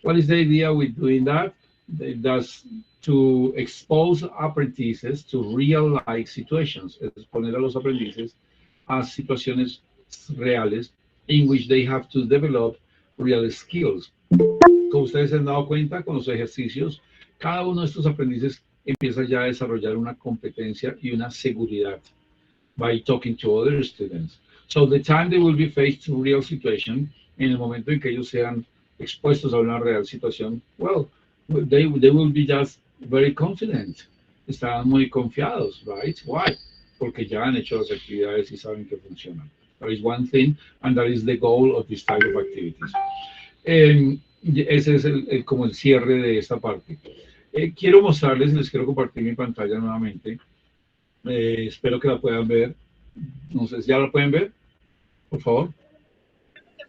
What is the idea with doing that? That's to expose apprentices to real-life situations, es poner a los aprendices a situaciones reales in which they have to develop real skills. Como ustedes se han dado cuenta con los ejercicios, cada uno de estos aprendices empieza ya a desarrollar una competencia y una seguridad by talking to other students. So the time they will be faced to real situation, en el momento en que ellos sean expuestos a una real situación, well, they will be just very confident. Estarán muy confiados, right? Why? Porque ya han hecho las actividades y saben que funcionan. That is one thing, and that is the goal of this type of activities. Ese es como el cierre de esta parte. Quiero mostrarles, les quiero compartir mi pantalla nuevamente. Espero que la puedan ver. No sé, ¿ya la pueden ver? Por favor.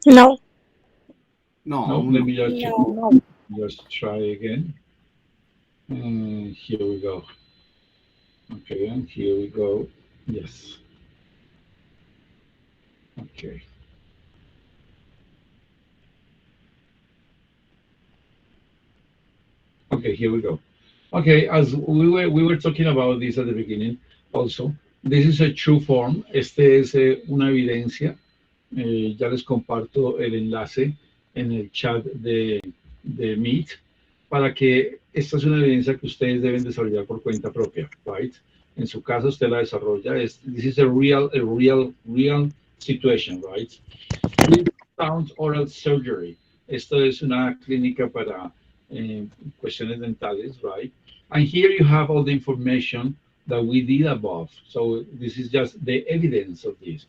No. No, let me just try again. Here we go. Okay, and here we go. Yes. Okay. Okay, here we go. Okay, as we were talking about this at the beginning also, this is a true form. Este es una evidencia. Ya les comparto el enlace en el chat de Meet para que esta es una evidencia que ustedes deben desarrollar por cuenta propia, right? En su casa usted la desarrolla. This is a real situation, right? Sound oral surgery. Esto es una clínica para cuestiones dentales, right? And here you have all the information that we did above. So this is just the evidence of this.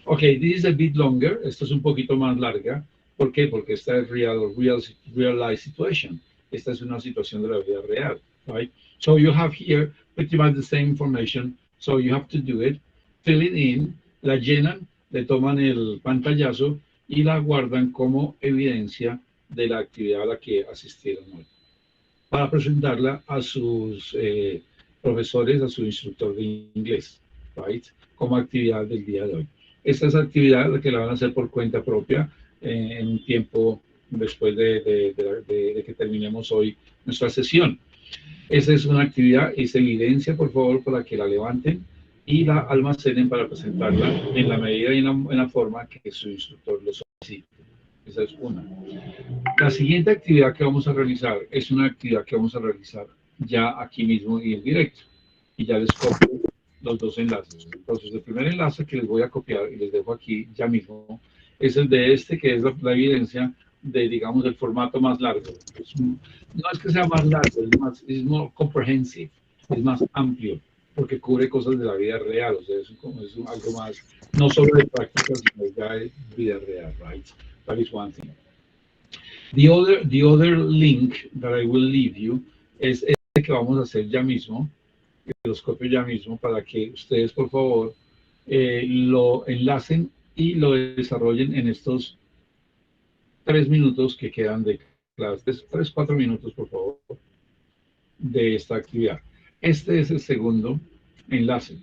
Okay, this is a bit longer. Esto es un poquito más larga. ¿Por qué? Porque esta es real life situation. Esta es una situación de la vida real, right? So you have here pretty much the same information. So you have to do it, fill it in, la llenan, le toman el pantallazo y la guardan como evidencia de la actividad a la que asistieron hoy, para presentarla a sus profesores, a su instructor de inglés, right? Como actividad del día de hoy. Esta es actividad la que la van a hacer por cuenta propia en un tiempo después de que terminemos hoy nuestra sesión. Esa es una actividad, es evidencia, por favor, para que la levanten y la almacenen para presentarla en la medida y en la forma que su instructor lo solicite. Esa es una. La siguiente actividad que vamos a realizar es una actividad que vamos a realizar ya aquí mismo y en directo. Y ya les copio los dos enlaces. Entonces, el primer enlace que les voy a copiar y les dejo aquí ya mismo es el de este, que es la evidencia de, digamos, el formato más largo. No es que sea más largo, es más comprehensive, es más amplio, porque cubre cosas de la vida real, o sea, es algo más, no solo de práctica, sino ya de vida real, right? That is one thing. The other link that I will leave you es este que vamos a hacer ya mismo, que los copio ya mismo para que ustedes, por favor, lo enlacen y lo desarrollen en estos 3 minutos que quedan de clase, 3, 4 minutos, por favor, de esta actividad. Este es el segundo enlace.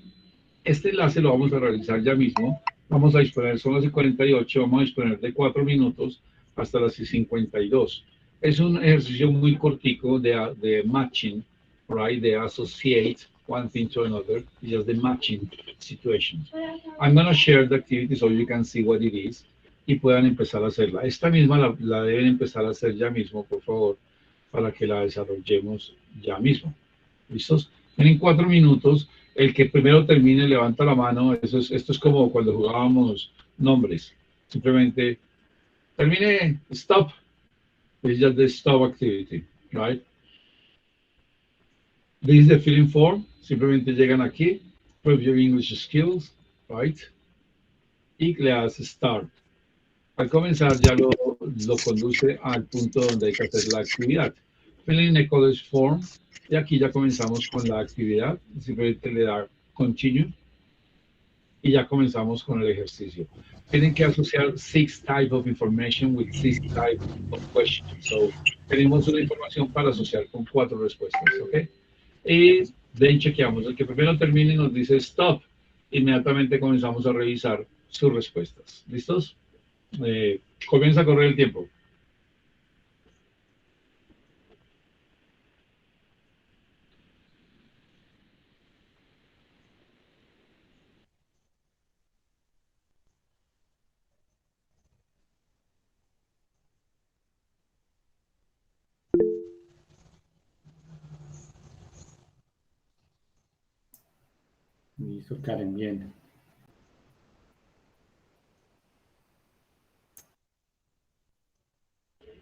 Este enlace lo vamos a realizar ya mismo. Vamos a disponer, son las 48, vamos a disponer de 4 minutos hasta las 52. Es un ejercicio muy cortico de matching, right? De associate one thing to another, just the matching situations. I'm going to share the activity so you can see what it is y puedan empezar a hacerla. Esta misma la deben empezar a hacer ya mismo, por favor, para que la desarrollemos ya mismo. ¿Listos? Tienen 4 minutos. El que primero termine levanta la mano. Esto es como cuando jugábamos nombres. Simplemente termine, stop. It's just the stop activity, right? This is the filling form. Simplemente llegan aquí, prove your English skills, right? Y le das start. Al comenzar ya lo conduce al punto donde hay que hacer la actividad. Filling a college form. Y aquí ya comenzamos con la actividad. Simplemente le da continue. Y ya comenzamos con el ejercicio. Tienen que asociar 6 types of information with 6 types of questions. So, tenemos una información para asociar con 4 respuestas, ¿ok? Y de ahí chequeamos. El que primero termine nos dice stop. Inmediatamente comenzamos a revisar sus respuestas. ¿Listos? Comienza a correr el tiempo. Listo, Karen, bien.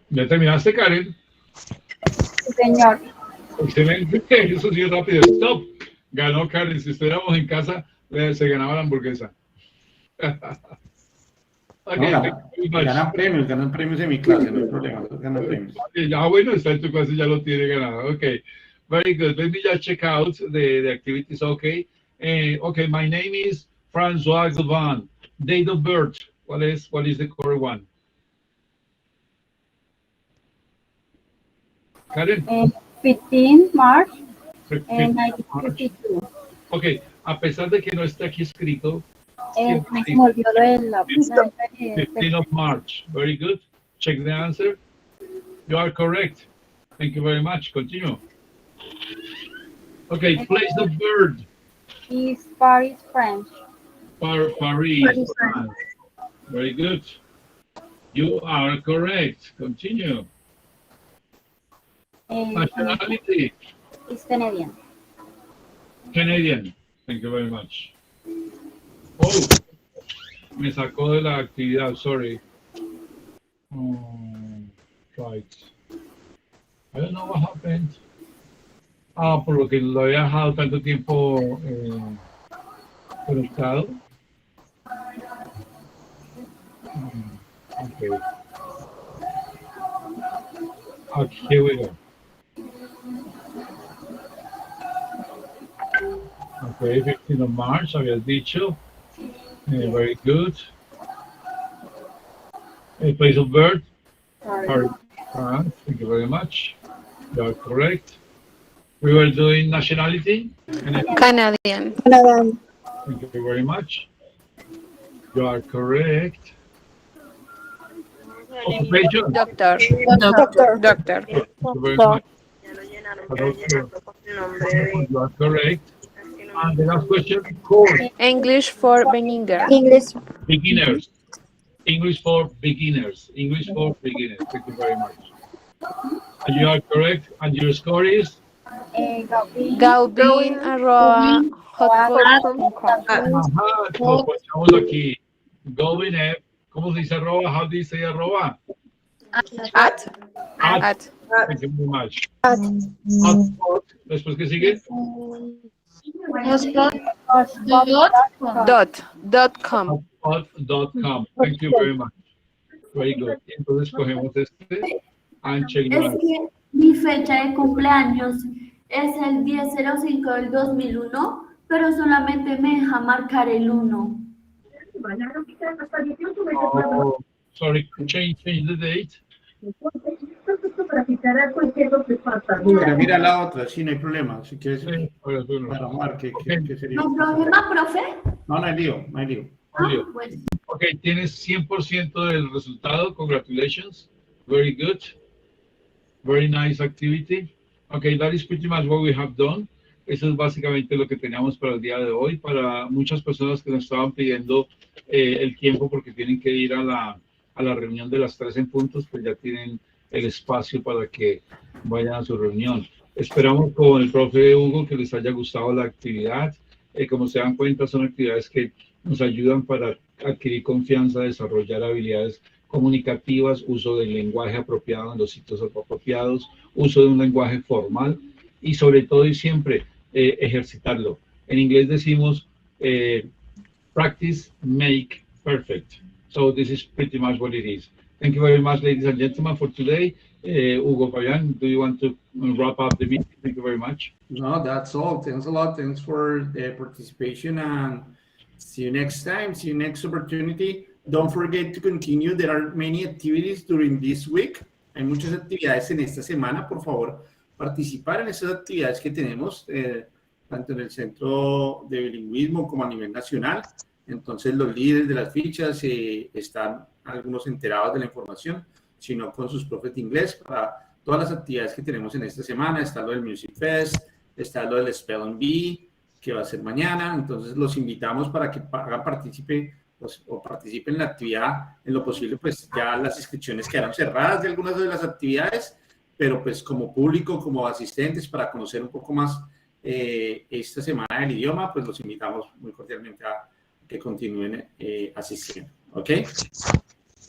¿Ya terminaste, Karen? Sí, señor. Excelente, eso sí es rápido. Stop. Ganó Karen. Si estuviéramos en casa, se ganaba la hamburguesa. Okay, ganan premios en mi clase, no hay problema, ganan premios. Ya, bueno, está en tu clase, ya lo tiene ganado. Okay, very good. Let me just check out the activities. Okay, okay. My name is Francois Gouvan. Date of birth. What is the correct one? Karen. 15 March 15 1952. Okay, a pesar de que no está aquí escrito. Me olvidó lo de la 15th of March. Very good. Check the answer. You are correct. Thank you very much. Continue. Okay, place of birth. Is Paris, French. Paris, France. Very good. You are correct. Continue. Nationality. Is Canadian. Canadian. Thank you very much. Oh, me sacó de la actividad, sorry. Right. I don't know what happened. Por lo que lo había dejado tanto tiempo conectado. Okay. Okay, here we go. Okay, 15 of March, habías dicho. Very good. Place of birth. Paris, France. Thank you very much. You are correct. We were doing nationality. Canadian. Thank you very much. You are correct. Occupation. Doctor. Thank you very much. You are correct. And the last question, course. English for beginners. Beginners. English for beginners. English for beginners. Thank you very much. And you are correct. And your score is? Gaubin@hotpot.com. Ajá, lo ponchamos aquí. Going F. ¿Cómo se dice arroba? How do you say arroba? At. At. Thank you very much. Hotspot. Después, ¿qué sigue? Hotspot.com. Hotspot.com. Thank you very much. Very good. Entonces cogemos este and check the Es rest. que mi fecha de cumpleaños es el 10/05 del 2001, pero solamente me deja marcar el 1. Oh, sorry, change the date. Mira la otra, sí, no hay problema. Si quieres, para Omar, ¿qué sería? ¿No hay problema, profe? No hay lío, no hay lío. Bueno. Ok, tienes 100% del resultado. Congratulations. Very good. Very nice activity. Okay, that is pretty much what we have done. Eso es básicamente lo que teníamos para el día de hoy. Para muchas personas que nos estaban pidiendo el tiempo porque tienen que ir a la reunión de las 3 en puntos, pues ya tienen el espacio para que vayan a su reunión. Esperamos con el profe Hugo que les haya gustado la actividad. Como se dan cuenta, son actividades que nos ayudan para adquirir confianza, desarrollar habilidades comunicativas, uso del lenguaje apropiado en los sitios apropiados, uso de un lenguaje formal y sobre todo y siempre ejercitarlo. En inglés decimos practice make perfect. So this is pretty much what it is. Thank you very much, ladies and gentlemen, for today. Hugo, Fabian, do you want to wrap up the meeting? Thank you very much. No, that's all. Thanks a lot. Thanks for the participation and see you next time. See you next opportunity. Don't forget to continue. There are many activities during this week. Hay muchas actividades en esta semana. Por favor, participar en esas actividades que tenemos, tanto en el Centro de Bilingüismo como a nivel nacional. Entonces, los líderes de las fichas están algunos enterados de la información, sino con sus profes de inglés para todas las actividades que tenemos en esta semana. Está lo del Music Fest, está lo del Spelling Bee, que va a ser mañana. Entonces, los invitamos para que hagan partícipe o participen en la actividad en lo posible. Pues ya las inscripciones quedaron cerradas de algunas de las actividades, pero pues como público, como asistentes, para conocer un poco más esta semana del idioma, pues los invitamos muy cordialmente a que continúen asistiendo. ¿Ok?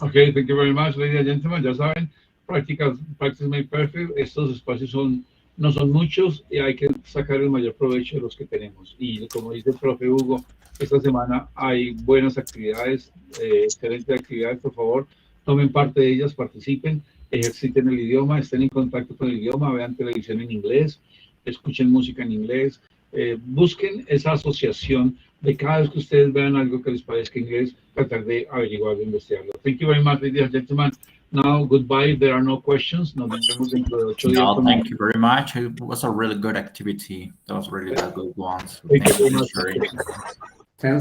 Okay, thank you very much, ladies and gentlemen. Ya saben, practice make perfect. Estos espacios no son muchos y hay que sacar el mayor provecho de los que tenemos. Y como dice el profe Hugo, esta semana hay buenas actividades, excelentes actividades. Por favor, tomen parte de ellas, participen, ejerciten el idioma, estén en contacto con el idioma, vean televisión en inglés, escuchen música en inglés, busquen esa asociación de cada vez que ustedes vean algo que les parezca inglés, tratar de averiguarlo, investigarlo. Thank you very much, ladies and gentlemen. Now, goodbye. There are no questions. Nos vemos dentro de 8 días. No, thank you very much. It was a really good activity. That was really a good one. So Thank you very for much. sharing.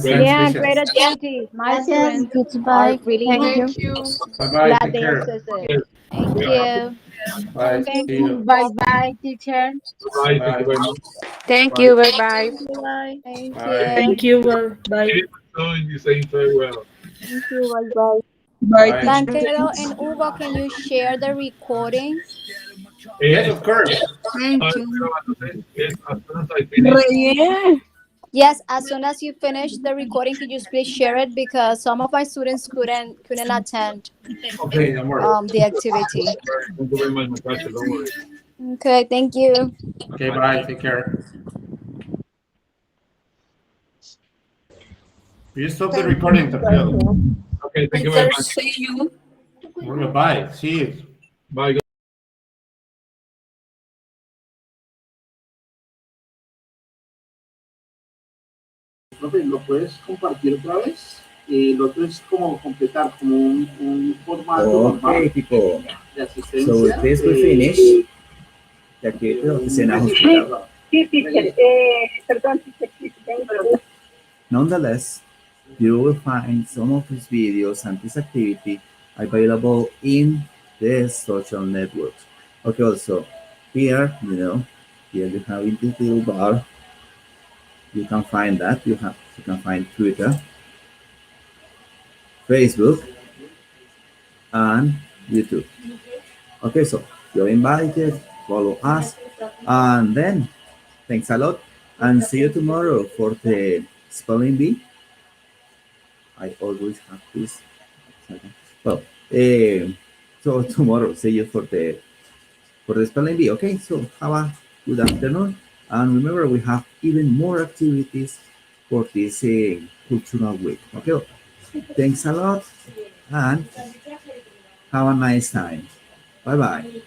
Yeah, great activity. My students are really Thank you. Bye-bye. glad Take they care. access it. Thank you. Bye. Thank See you. you. Bye-bye, teacher. Bye. Thank you very much. Thank Bye. you. Bye bye. Bye. Thank Bye. Thank you. Bye. You're saying very well. Thank you. Bye-bye. Bye. Blanquero and Hugo, can you share the recording? Yes, of course. Thank you. Yes, as soon as I finish. Yes, as soon as you finish the recording, could you please share it because some of my students couldn't attend Okay, don't worry. the activity. Thank you very much, Natasha. Don't worry. Okay, thank you. Okay, bye. Take care. You stop the recording, Tapiado. Okay, thank you very much. See you. Bye. See you. Bye. Profe, ¿lo puedes compartir otra vez? Lo otro es como completar como un formato normal people. de asistencia. So with this we finish. The activity of the Sena Hospital. Sí, teacher. Perdón, teacher. Nonetheless, you will find some of these videos and this activity available in the social networks. Okay, also here, here you have in this little bar. You can find that. You can find Twitter, Facebook, and YouTube. Okay, so you're invited, follow us, and then thanks a lot, and see you tomorrow for the spelling bee. I always have this. Well, so tomorrow, see you for the spelling bee. Okay, so have a good afternoon, and remember we have even more activities for this cultural week. Okay, thanks a lot, and have a nice time. Bye bye.